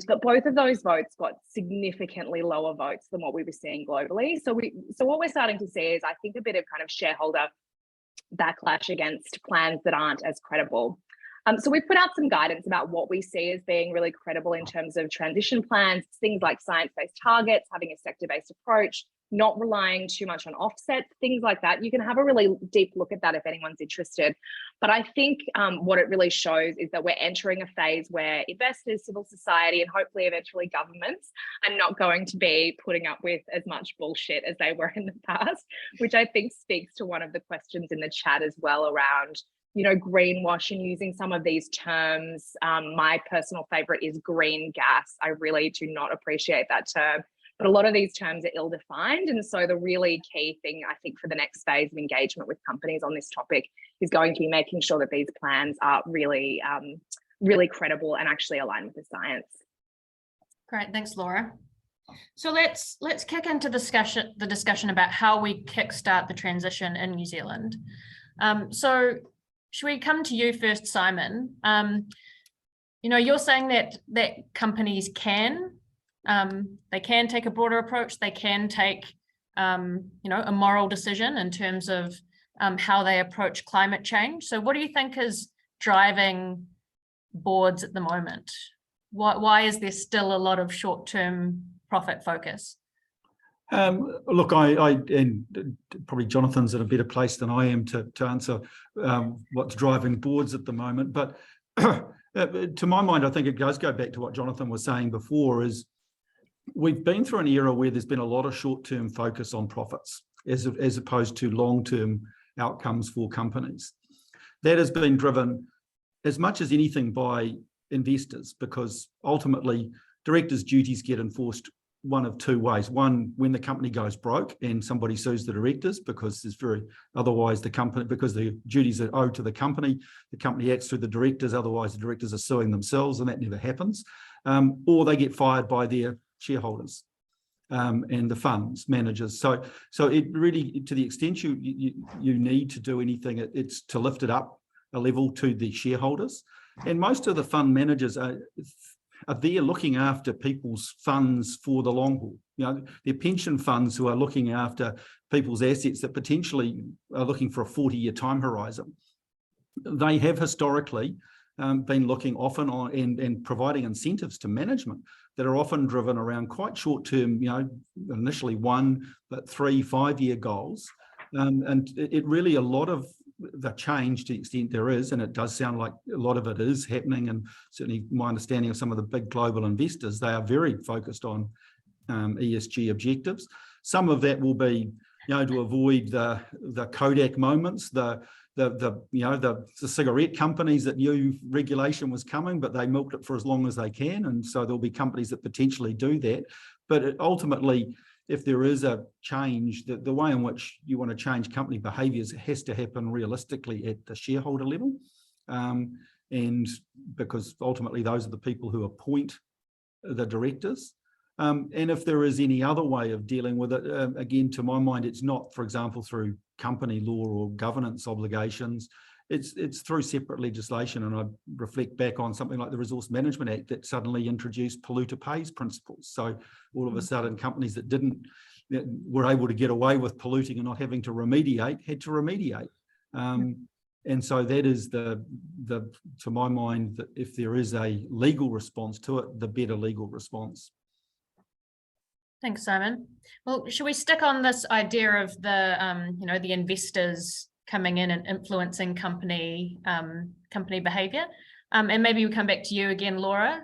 But both of those votes got significantly lower votes than what we were seeing globally. So what we're starting to see is, I think, a bit of kind of shareholder backlash against plans that aren't as credible. So we put out some guidance about what we see as being really credible in terms of transition plans, things like science-based targets, having a sector-based approach, not relying too much on offsets, things like that. You can have a really deep look at that if anyone's interested. But I think what it really shows is that we're entering a phase where investors, civil society, and hopefully eventually governments are not going to be putting up with as much bullshit as they were in the past, which I think speaks to one of the questions in the chat as well around, you know, greenwash and using some of these terms. My personal favorite is green gas. I really do not appreciate that term. But a lot of these terms are ill-defined. And so the really key thing, I think, for the next phase of engagement with companies on this topic is going to be making sure that these plans are really, really credible and actually aligned with the science. Great, thanks, Laura. So let's kick into the discussion about how we kickstart the transition in New Zealand. So should we come to you first, Simon? You know, you're saying that companies can take a broader approach. They can take, you know, a moral decision in terms of how they approach climate change. So what do you think is driving boards at the moment? Why is there still a lot of short-term profit focus? Look, and probably Jonathan's in a better place than I am to answer what's driving boards at the moment. But to my mind, I think it does go back to what Jonathan was saying before, is we've been through an era where there's been a lot of short-term focus on profits as opposed to long-term outcomes for companies. That has been driven as much as anything by investors, because ultimately directors' duties get enforced one of two ways. One, when the company goes broke and somebody sues the directors because otherwise the company, because the duties are owed to the company acts through the directors, otherwise the directors are suing themselves, and that never happens. Or they get fired by their shareholders and the funds managers. So it really, to the extent you need to do anything, it's to lift it up a level to the shareholders. And most of the fund managers are there looking after people's funds for the long haul. You know, they're pension funds who are looking after people's assets that potentially are looking for a 40-year time horizon. They have historically been looking often on and providing incentives to management that are often driven around quite short-term, you know, initially 1, but 3, 5-year goals. And it really, a lot of the change, to the extent there is, and it does sound like a lot of it is happening, and certainly my understanding of some of the big global investors, they are very focused on ESG objectives. Some of that will be to avoid the Kodak moments, the cigarette companies that knew regulation was coming, but they milked it for as long as they can. And so there'll be companies that potentially do that. But ultimately, if there is a change, the way in which you want to change company behaviours has to happen realistically at the shareholder level. And because ultimately those are the people who appoint the directors. And if there is any other way of dealing with it, again, to my mind, it's not, for example, through company law or governance obligations. It's through separate legislation. And I reflect back on something like the Resource Management Act that suddenly introduced polluter pays principles. So all of a sudden, companies that were able to get away with polluting and not having to remediate had to remediate. And so that is to my mind, that if there is a legal response to it, the better legal response. Thanks, Simon. Well, should we stick on this idea of the, the investors coming in and influencing company behavior? And maybe we come back to you again, Laura.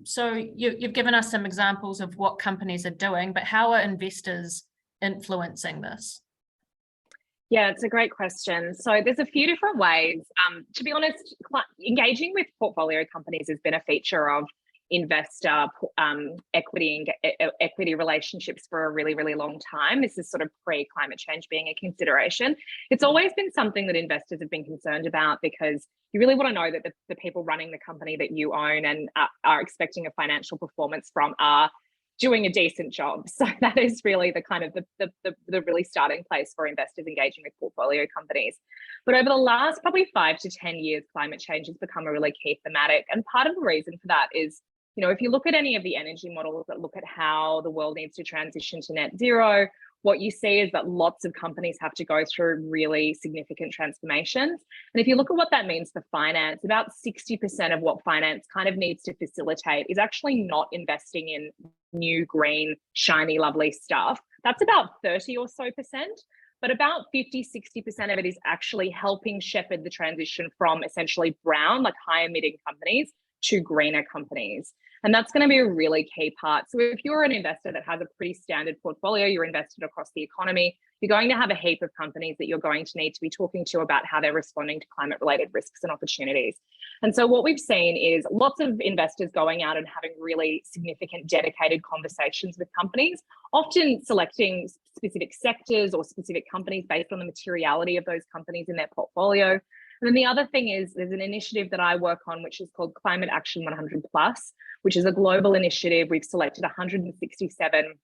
So you've given us some examples of what companies are doing, but how are investors influencing this? Yeah, it's a great question. So there's a few different ways. To be honest, engaging with portfolio companies has been a feature of investor equity relationships for a really, really long time. This is sort of pre-climate change being a consideration. It's always been something that investors have been concerned about, because you really want to know that the people running the company that you own and are expecting a financial performance from are doing a decent job. So that is really the kind of the really starting place for investors engaging with portfolio companies. But over the last probably 5 to 10 years, climate change has become a really key thematic. And part of the reason for that is, if you look at any of the energy models that look at how the world needs to transition to net zero, what you see is that lots of companies have to go through really significant transformations. And if you look at what that means for finance, about 60% of what finance kind of needs to facilitate is actually not investing in new, green, shiny, lovely stuff. That's about 30 or so percent. But about 50, 60% of it is actually helping shepherd the transition from essentially brown, like high emitting companies, to greener companies. And that's going to be a really key part. So if you're an investor that has a pretty standard portfolio, you're invested across the economy, you're going to have a heap of companies that you're going to need to be talking to about how they're responding to climate related risks and opportunities. And so what we've seen is lots of investors going out and having really significant dedicated conversations with companies, often selecting specific sectors or specific companies based on the materiality of those companies in their portfolio. And then the other thing is there's an initiative that I work on, which is called Climate Action 100+, which is a global initiative. We've selected 167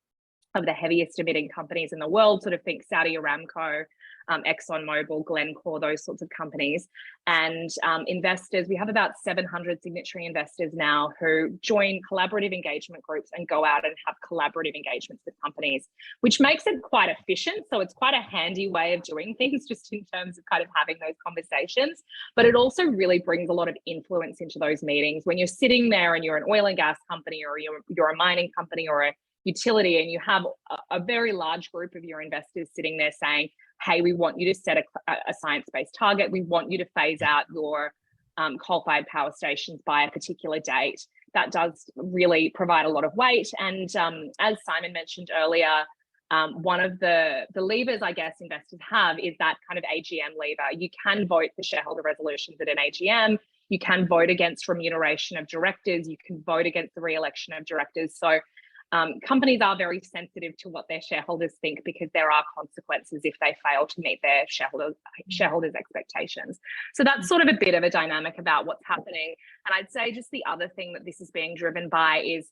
of the heaviest emitting companies in the world, sort of think Saudi Aramco, ExxonMobil, Glencore, those sorts of companies. And investors, we have about 700 signatory investors now who join collaborative engagement groups and go out and have collaborative engagements with companies, which makes it quite efficient. So it's quite a handy way of doing things, just in terms of kind of having those conversations. But it also really brings a lot of influence into those meetings. When you're sitting there and you're an oil and gas company, or you're a mining company or a utility, and you have a very large group of your investors sitting there saying, hey, we want you to set a science-based target. We want you to phase out your coal-fired power stations by a particular date. That does really provide a lot of weight. And as Simon mentioned earlier, one of the levers, I guess, investors have is that kind of AGM lever. You can vote for shareholder resolutions at an AGM. You can vote against remuneration of directors. You can vote against the re-election of directors. So companies are very sensitive to what their shareholders think, because there are consequences if they fail to meet their shareholders' expectations. So that's sort of a bit of a dynamic about what's happening. And I'd say just the other thing that this is being driven by is,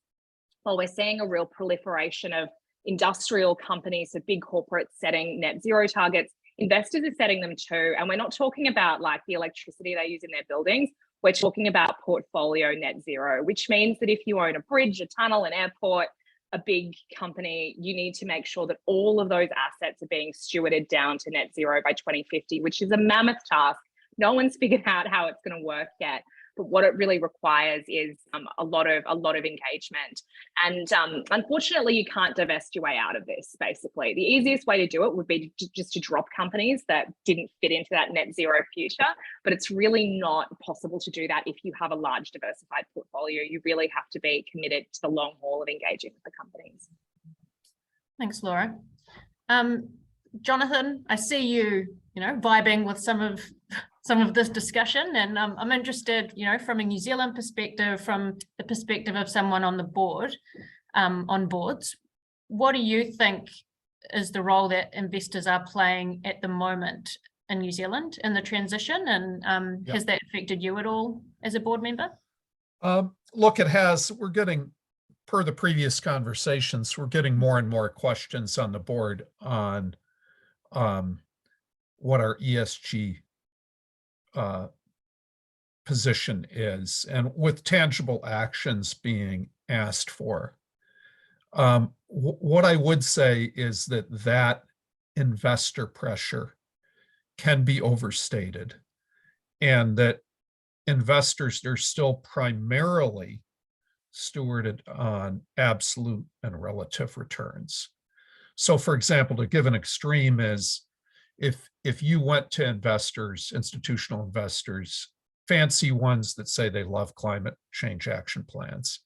well, we're seeing a real proliferation of industrial companies, so big corporates setting net zero targets. Investors are setting them too. And we're not talking about like the electricity they use in their buildings. We're talking about portfolio net zero, which means that if you own a bridge, a tunnel, an airport, a big company, you need to make sure that all of those assets are being stewarded down to net zero by 2050, which is a mammoth task. No one's figured out how it's going to work yet. But what it really requires is a lot of engagement. And unfortunately, you can't divest your way out of this, basically. The easiest way to do it would be just to drop companies that didn't fit into that net zero future. But it's really not possible to do that if you have a large diversified portfolio. You really have to be committed to the long haul of engaging with the companies. Thanks, Laura. Jonathan, I see you, vibing with some of this discussion, and I'm interested, from a New Zealand perspective, from the perspective of someone on the board, on boards, what do you think is the role that investors are playing at the moment in New Zealand in the transition, and has that affected you at all as a board member? Look, it has. We're getting, per the previous conversations, we're getting more and more questions on the board on what our ESG position is, and with tangible actions being asked for. What I would say is that investor pressure can be overstated, and that investors are still primarily stewarded on absolute and relative returns. So, for example, to give an extreme is if you went to investors, institutional investors, fancy ones that say they love climate change action plans,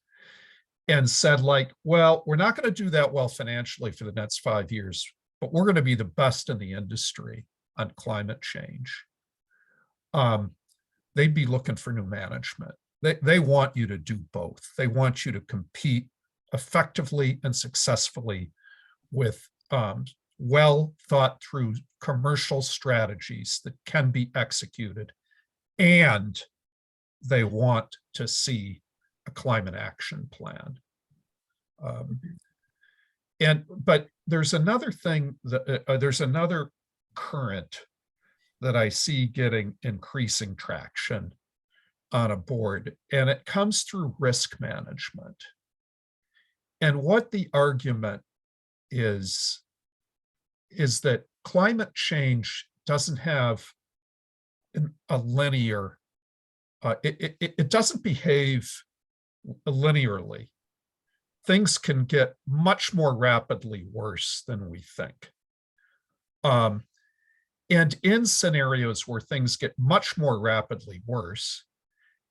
and said like, well, we're not going to do that well financially for the next 5 years, but we're going to be the best in the industry on climate change, they'd be looking for new management. They want you to do both. They want you to compete effectively and successfully with well thought through commercial strategies that can be executed, and they want to see a climate action plan. But there's another thing that there's another current that I see getting increasing traction on a board, and it comes through risk management. And what the argument is that climate change doesn't have a linear, it doesn't behave linearly. Things can get much more rapidly worse than we think. And in scenarios where things get much more rapidly worse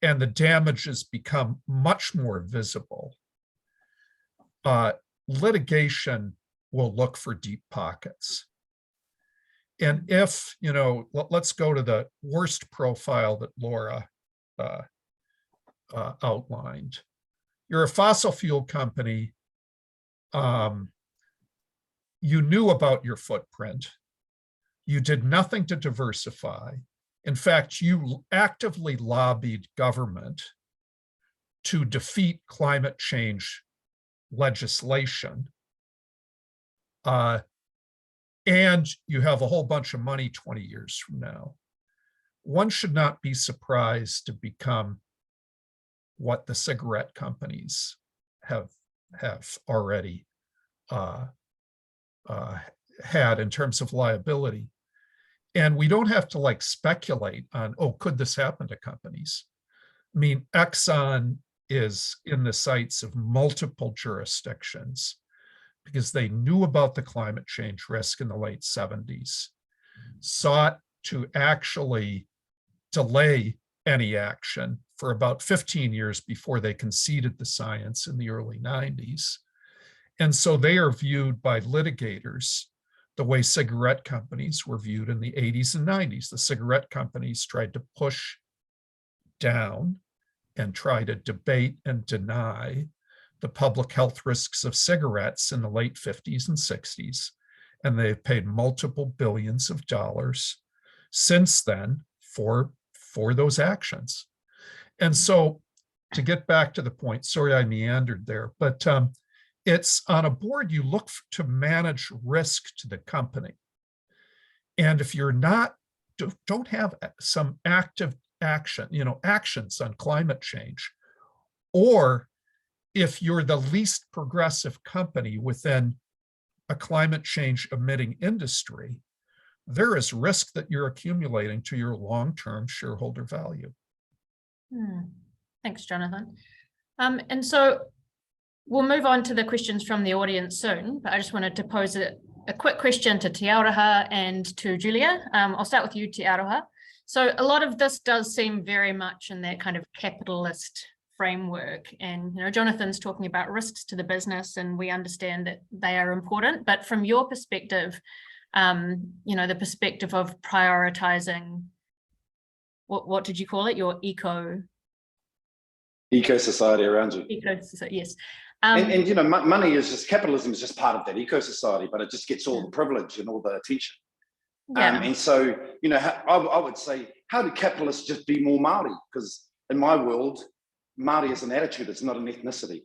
and the damages become much more visible, litigation will look for deep pockets. And if, let's go to the worst profile that Laura outlined. You're a fossil fuel company. You knew about your footprint. You did nothing to diversify. In fact, you actively lobbied government to defeat climate change legislation. And you have a whole bunch of money 20 years from now. One should not be surprised to become what the cigarette companies have already had in terms of liability. And we don't have to speculate on, could this happen to companies? I mean, Exxon is in the sights of multiple jurisdictions because they knew about the climate change risk in the late 70s, sought to actually delay any action for about 15 years before they conceded the science in the early 90s. And so they are viewed by litigators the way cigarette companies were viewed in the 80s and 90s. The cigarette companies tried to push down and try to debate and deny the public health risks of cigarettes in the late 50s and 60s. And they've paid multiple billions of dollars since then for those actions. And so to get back to the point, sorry I meandered there, but it's on a board, you look to manage risk to the company. And if you're don't have some active action, actions on climate change, or if you're the least progressive company within a climate change emitting industry, there is risk that you're accumulating to your long-term shareholder value. Thanks, Jonathan. And so we'll move on to the questions from the audience soon, but I just wanted to pose a quick question to Te Aroha and to Julia. I'll start with you, Te Aroha. So a lot of this does seem very much in that kind of capitalist framework. And Jonathan's talking about risks to the business, and we understand that they are important. But from your perspective, you know, the perspective of prioritizing, what did you call it? Your eco Eco-society around you. yes. And you know, money is just, capitalism is just part of that eco-society, but it just gets all the privilege and all the attention. Yeah. And so, you know, I would say, how do capitalists just be more Māori? Because in my world, Māori is an attitude, it's not an ethnicity.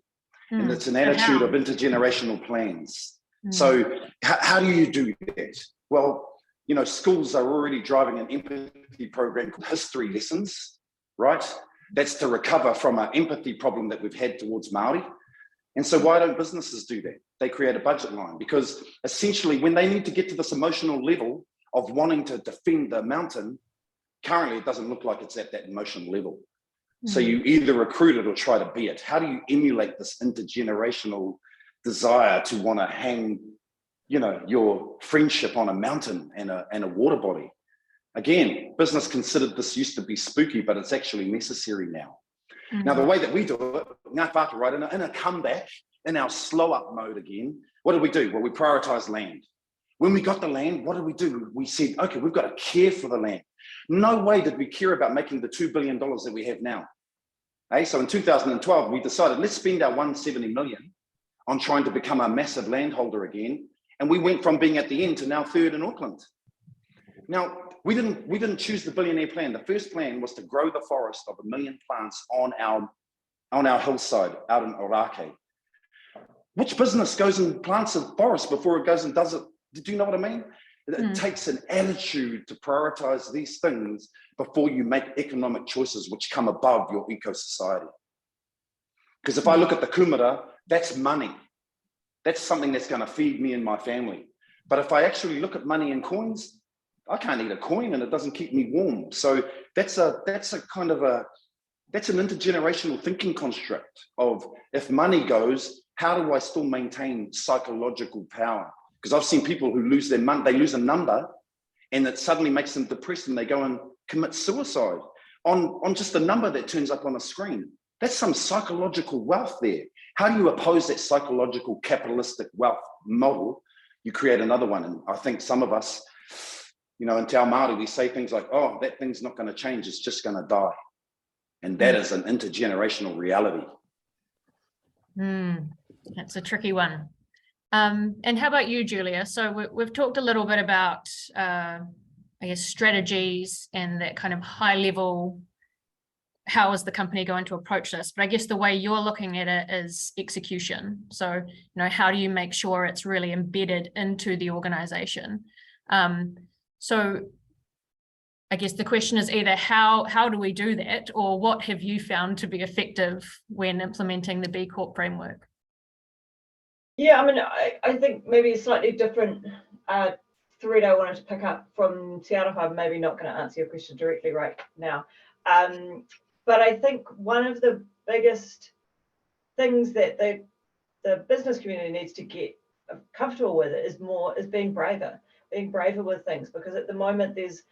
And it's an attitude of intergenerational plans. So how do you do that? Well, you know, schools are already driving an empathy program called history lessons, right? That's to recover from an empathy problem that we've had towards Māori. And so why don't businesses do that? They create a budget line, because essentially when they need to get to this emotional level of wanting to defend the mountain, currently it doesn't look like it's at that emotional level. So you either recruit it or try to be it. How do you emulate this intergenerational desire to want to hang, you know, your friendship on a mountain and a water body? Again, business considered this used to be spooky, but it's actually necessary now. Now, the way that we do it, ngā whātua, right, in a comeback, in our slow up mode again, what did we do? Well, we prioritize land. When we got the land, what did we do? We said, okay, we've got to care for the land. No way did we care about making the $2 billion that we have now. So in 2012, we decided, let's spend our 170 million on trying to become a massive landholder again. And we went from being at the end to now third in Auckland. Now, we didn't choose the billionaire plan. The first plan was to grow the forest of 1 million plants on our hillside out in Orake. Which business goes and plants a forest before it goes and does it? Do you know what I mean? It takes an attitude to prioritize these things before you make economic choices which come above your eco-society. Because if I look at the kumara, that's money. That's something that's going to feed me and my family. But if I actually look at money in coins, I can't eat a coin and it doesn't keep me warm. So that's an intergenerational thinking construct of, if money goes, how do I still maintain psychological power? Because I've seen people who lose their money, they lose a number and it suddenly makes them depressed and they go and commit suicide on just a number that turns up on a screen. That's some psychological wealth there. How do you oppose that psychological capitalistic wealth model? You create another one. And I think some of us, you know, in Te Ao Māori, we say things like, oh, that thing's not going to change, it's just going to die. And that is an intergenerational reality. That's a tricky one. And how about you, Julia? So we've talked a little bit about, I guess, strategies and that kind of high level, how is the company going to approach this? But I guess the way you're looking at it is execution. So, you know, how do you make sure it's really embedded into the organization? So I guess the question is either how do we do that, or what have you found to be effective when implementing the B Corp framework? Yeah, I mean, I think maybe a slightly different thread I wanted to pick up from Te Aroha. I'm maybe not going to answer your question directly right now. But I think one of the biggest things that the business community needs to get comfortable with is being braver with things, because at the moment there's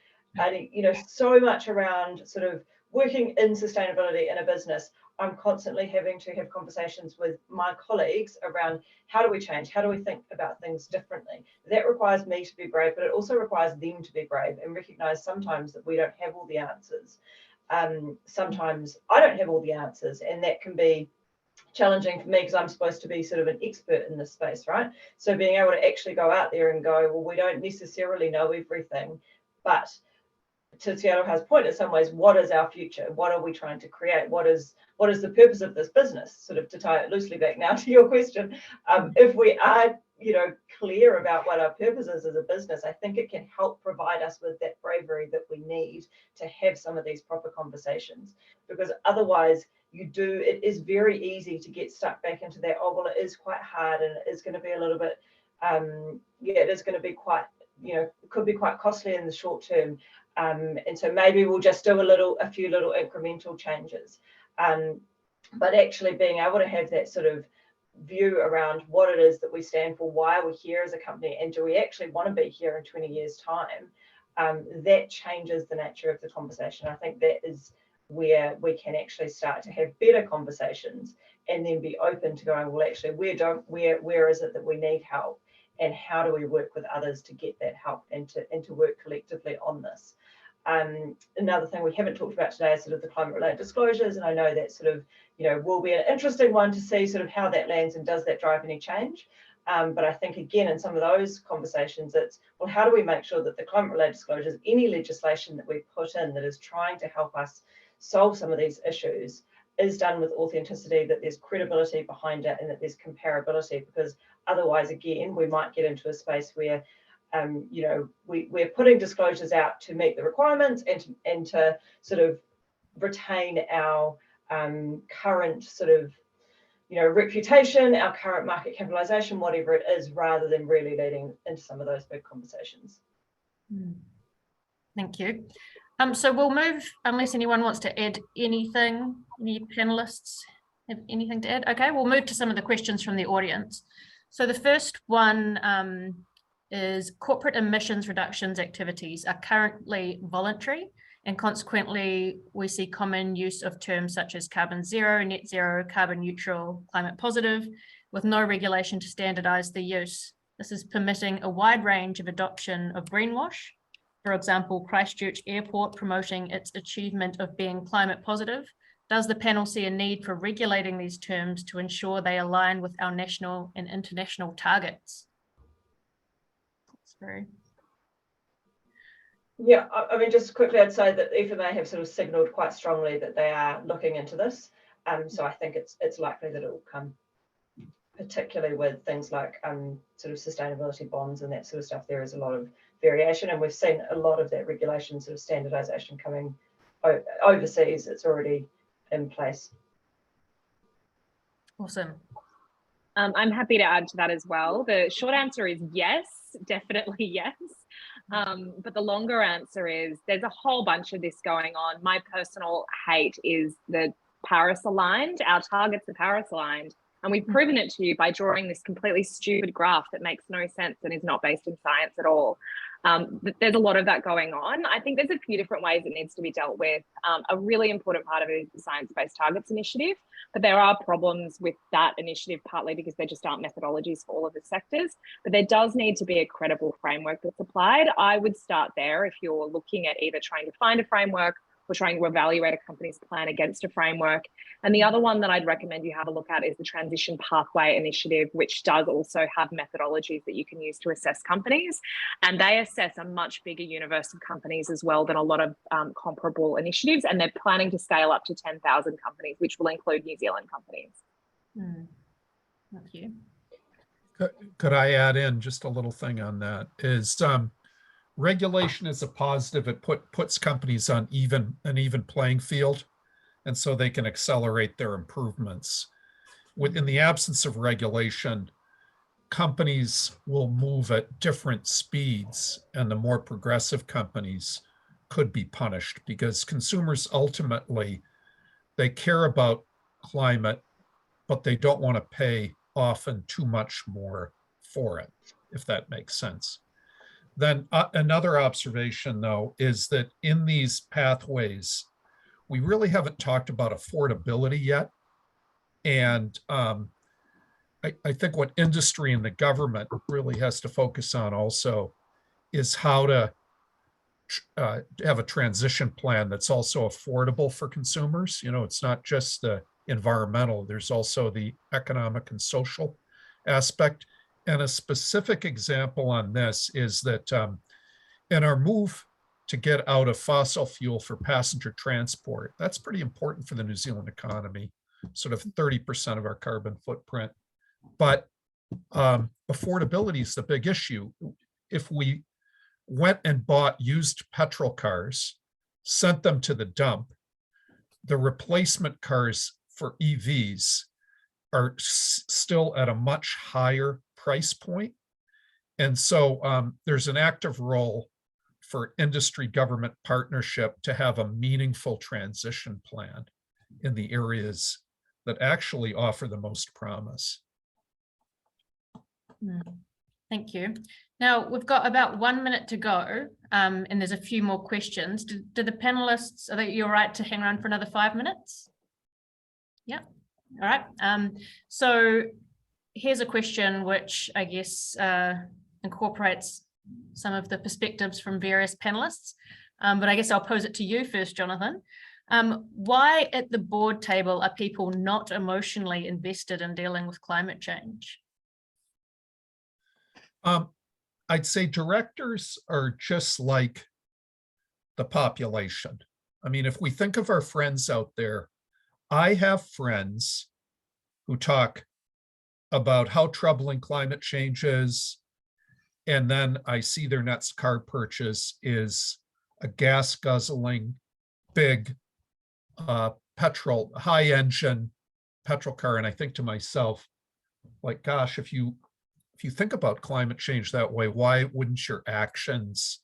so much around sort of working in sustainability in a business. I'm constantly having to have conversations with my colleagues around how do we change, how do we think about things differently. That requires me to be brave, but it also requires them to be brave and recognize sometimes that we don't have all the answers. Sometimes I don't have all the answers, and that can be challenging for me because I'm supposed to be sort of an expert in this space, right? So being able to actually go out there and go, well, we don't necessarily know everything, but to Te Aroha's point, in some ways, what is our future? What are we trying to create? What is the purpose of this business? Sort of to tie it loosely back now to your question, if we are, clear about what our purpose is as a business, I think it can help provide us with that bravery that we need to have some of these proper conversations. Because otherwise, it is very easy to get stuck back into that. Oh, well, it is quite hard, and it is going to be a little bit, it is going to be quite, it could be quite costly in the short term. And so maybe we'll just do a few little incremental changes. But actually being able to have that sort of view around what it is that we stand for, why are we here as a company, and do we actually want to be here in 20 years' time, that changes the nature of the conversation. I think that is where we can actually start to have better conversations and then be open to going, well, actually, where is it that we need help? and how do we work with others to get that help and to work collectively on this. Another thing we haven't talked about today is sort of the climate related disclosures, and I know that sort of, you know, will be an interesting one to see sort of how that lands and does that drive any change. But I think again in some of those conversations it's, well, how do we make sure that the climate related disclosures, any legislation that we put in that is trying to help us solve some of these issues, is done with authenticity, that there's credibility behind it and that there's comparability, because otherwise again we might get into a space where you know, we're putting disclosures out to meet the requirements and to sort of retain our current sort of, you know, reputation, our current market capitalization, whatever it is, rather than really leading into some of those big conversations. Thank you. So we'll move, unless anyone wants to add anything, any panelists have anything to add? Okay, we'll move to some of the questions from the audience. So the first one is corporate emissions reductions activities are currently voluntary, and consequently we see common use of terms such as carbon zero, net zero, carbon neutral, climate positive, with no regulation to standardize the use. This is permitting a wide range of adoption of greenwash. For example, Christchurch Airport promoting its achievement of being climate positive. Does the panel see a need for regulating these terms to ensure they align with our national and international targets? Sorry. Yeah, I mean, just quickly, I'd say that FMA have sort of signalled quite strongly that they are looking into this. So I think it's likely that it will come, particularly with things like sort of sustainability bonds and that sort of stuff. There is a lot of variation, and we've seen a lot of that regulation sort of standardization coming overseas. It's already in place. Awesome. I'm happy to add to that as well. The short answer is yes, definitely yes. But the longer answer is there's a whole bunch of this going on. My personal hate is the Paris aligned. Our targets are Paris aligned. And we've proven it to you by drawing this completely stupid graph that makes no sense and is not based in science at all. There's a lot of that going on. I think there's a few different ways it needs to be dealt with. A really important part of it is the Science-Based Targets Initiative, but there are problems with that initiative, partly because there just aren't methodologies for all of the sectors, but there does need to be a credible framework that's applied. I would start there if you're looking at either trying to find a framework or trying to evaluate a company's plan against a framework. And the other one that I'd recommend you have a look at is the Transition Pathway Initiative, which does also have methodologies that you can use to assess companies. And they assess a much bigger universe of companies as well than a lot of comparable initiatives. And they're planning to scale up to 10,000 companies, which will include New Zealand companies. Thank you. Could I add in just a little thing on that? Is regulation is a positive. It puts companies on an even playing field, and so they can accelerate their improvements. Within the absence of regulation, companies will move at different speeds, and the more progressive companies could be punished because consumers ultimately, they care about climate, but they don't want to pay often too much more for it, if that makes sense. Then another observation, though, is that in these pathways, we really haven't talked about affordability yet. And I think what industry and the government really has to focus on also is how to have a transition plan that's also affordable for consumers. You know, it's not just the environmental, there's also the economic and social aspect. And a specific example on this is that in our move to get out of fossil fuel for passenger transport, that's pretty important for the New Zealand economy, sort of 30% of our carbon footprint. But affordability is the big issue. If we went and bought used petrol cars, sent them to the dump, the replacement cars for EVs are still at a much higher price point. And so there's an active role for industry government partnership to have a meaningful transition plan in the areas that actually offer the most promise. Thank you. Now we've got about 1 minute to go, and there's a few more questions. Do the panelists, are you all right to hang around for another 5 minutes? Yeah. All right. So here's a question which I guess incorporates some of the perspectives from various panelists, but I guess I'll pose it to you first, Jonathan. Why at the board table are people not emotionally invested in dealing with climate change? I'd say directors are just like the population. I mean, if we think of our friends out there, I have friends who talk about how troubling climate change is, and then I see their next car purchase is a gas guzzling, big high engine petrol car. And I think to myself, like, gosh, if you think about climate change that way, why wouldn't your actions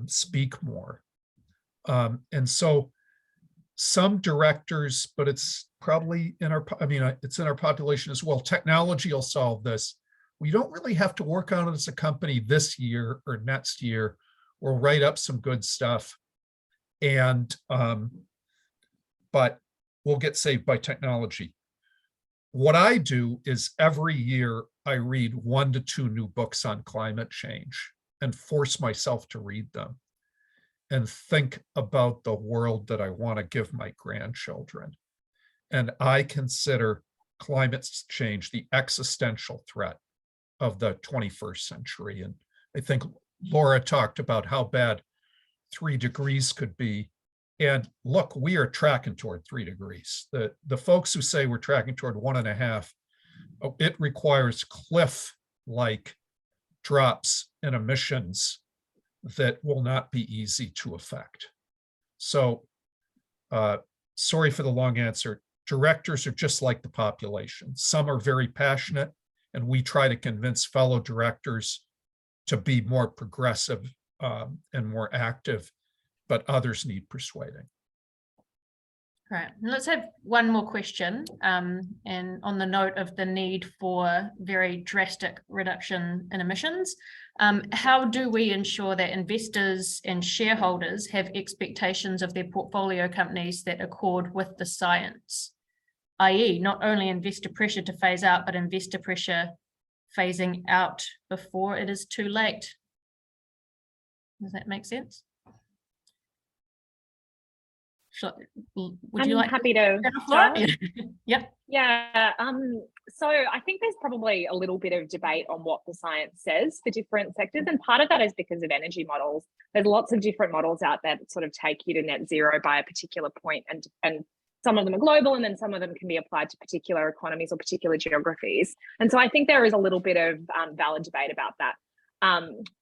speak more? And so some directors, but it's probably it's in our population as well. Technology will solve this. We don't really have to work on it as a company this year or next year. We'll write up some good stuff, and but we'll get saved by technology. What I do is every year I read 1 to 2 new books on climate change and force myself to read them and think about the world that I want to give my grandchildren. And I consider climate change the existential threat of the 21st century. And I think Laura talked about how bad 3 degrees could be. And look, we are tracking toward 3 degrees. The folks who say we're tracking toward 1.5, it requires cliff-like drops in emissions that will not be easy to affect. So sorry for the long answer. Directors are just like the population. Some are very passionate, and we try to convince fellow directors to be more progressive and more active, but others need persuading. Right, let's have one more question. And on the note of the need for very drastic reduction in emissions, how do we ensure that investors and shareholders have expectations of their portfolio companies that accord with the science? i.e. not only investor pressure to phase out, but investor pressure phasing out before it is too late. Does that make sense? Would you like happy to start? Yep. Yeah. So I think there's probably a little bit of debate on what the science says for different sectors. And part of that is because of energy models. There's lots of different models out there that sort of take you to net zero by a particular point, and some of them are global, and then some of them can be applied to particular economies or particular geographies. And so I think there is a little bit of valid debate about that.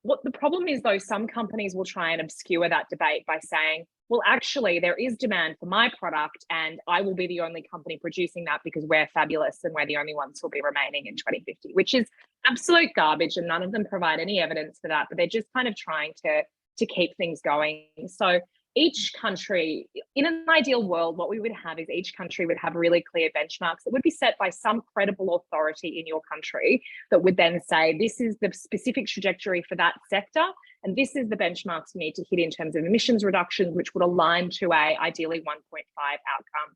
What the problem is, though, some companies will try and obscure that debate by saying, well, actually, there is demand for my product, and I will be the only company producing that because we're fabulous and we're the only ones who will be remaining in 2050, which is absolute garbage, and none of them provide any evidence for that, but they're just kind of trying to keep things going. So each country, in an ideal world, what we would have is each country would have really clear benchmarks that would be set by some credible authority in your country that would then say, this is the specific trajectory for that sector, and this is the benchmarks we need to hit in terms of emissions reductions, which would align to a ideally 1.5 outcome.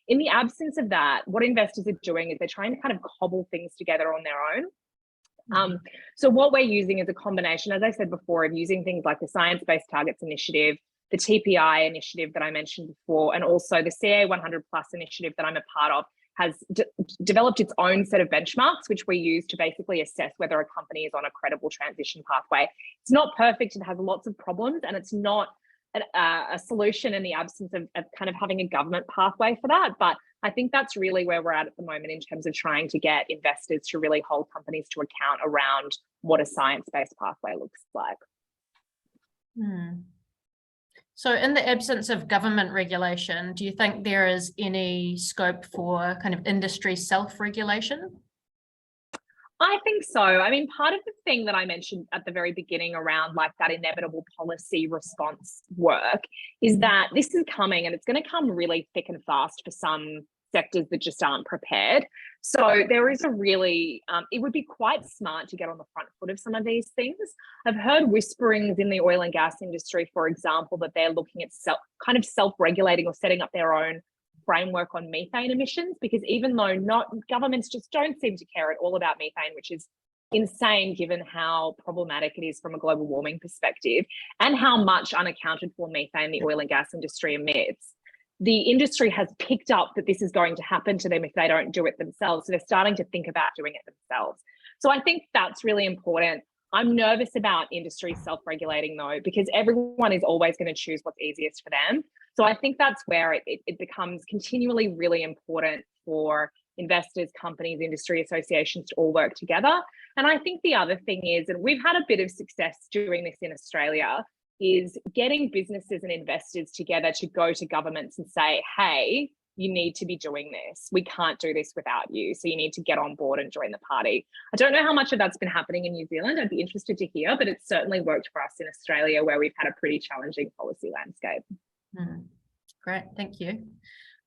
In the absence of that, what investors are doing is they're trying to kind of cobble things together on their own. So what we're using is a combination, as I said before, of using things like the Science Based Targets Initiative, the TPI initiative that I mentioned before, and also the CA 100 Plus initiative that I'm a part of has developed its own set of benchmarks, which we use to basically assess whether a company is on a credible transition pathway. It's not perfect, it has lots of problems, and it's not a solution in the absence of kind of having a government pathway for that. But I think that's really where we're at the moment in terms of trying to get investors to really hold companies to account around what a science-based pathway looks like. So in the absence of government regulation, do you think there is any scope for kind of industry self-regulation? I think so. I mean, part of the thing that I mentioned at the very beginning around like that inevitable policy response work is that this is coming, and it's going to come really thick and fast for some sectors that just aren't prepared. So there is a really, it would be quite smart to get on the front foot of some of these things. I've heard whisperings in the oil and gas industry, for example, that they're looking at kind of self-regulating or setting up their own framework on methane emissions, because even though governments just don't seem to care at all about methane, which is insane given how problematic it is from a global warming perspective and how much unaccounted for methane the oil and gas industry emits. The industry has picked up that this is going to happen to them if they don't do it themselves. So they're starting to think about doing it themselves. So I think that's really important. I'm nervous about industry self-regulating though, because everyone is always going to choose what's easiest for them. So I think that's where it becomes continually really important for investors, companies, industry associations to all work together. And I think the other thing is, and we've had a bit of success doing this in Australia, is getting businesses and investors together to go to governments and say, hey, you need to be doing this. We can't do this without you. So you need to get on board and join the party. I don't know how much of that's been happening in New Zealand. I'd be interested to hear, but it's certainly worked for us in Australia, where we've had a pretty challenging policy landscape. Great, thank you.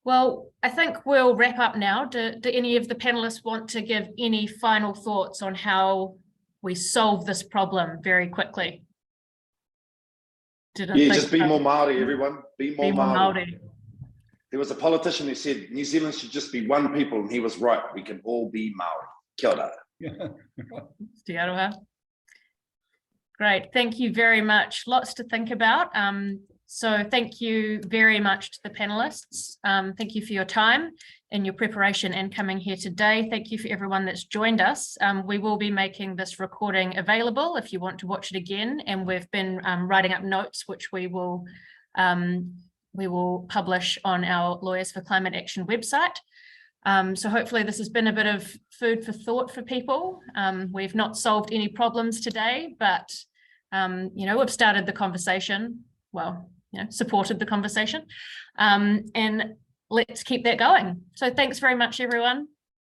Well, I think we'll wrap up now. Do any of the panelists want to give any final thoughts on how we solve this problem very quickly? Just be more Māori, everyone. Be more Māori. Māori. There was a politician who said New Zealand should just be one people, and he was right. We can all be Māori. Kia ora. Te aroha. Great, thank you very much. Lots to think about. So thank you very much to the panelists. Thank you for your time and your preparation and coming here today. Thank you for everyone that's joined us. We will be making this recording available if you want to watch it again, and we've been writing up notes which we will publish on our Lawyers for Climate Action website. So hopefully this has been a bit of food for thought for people. We've not solved any problems today, but we've started the conversation. Well, supported the conversation, and let's keep that going. So thanks very much, everyone.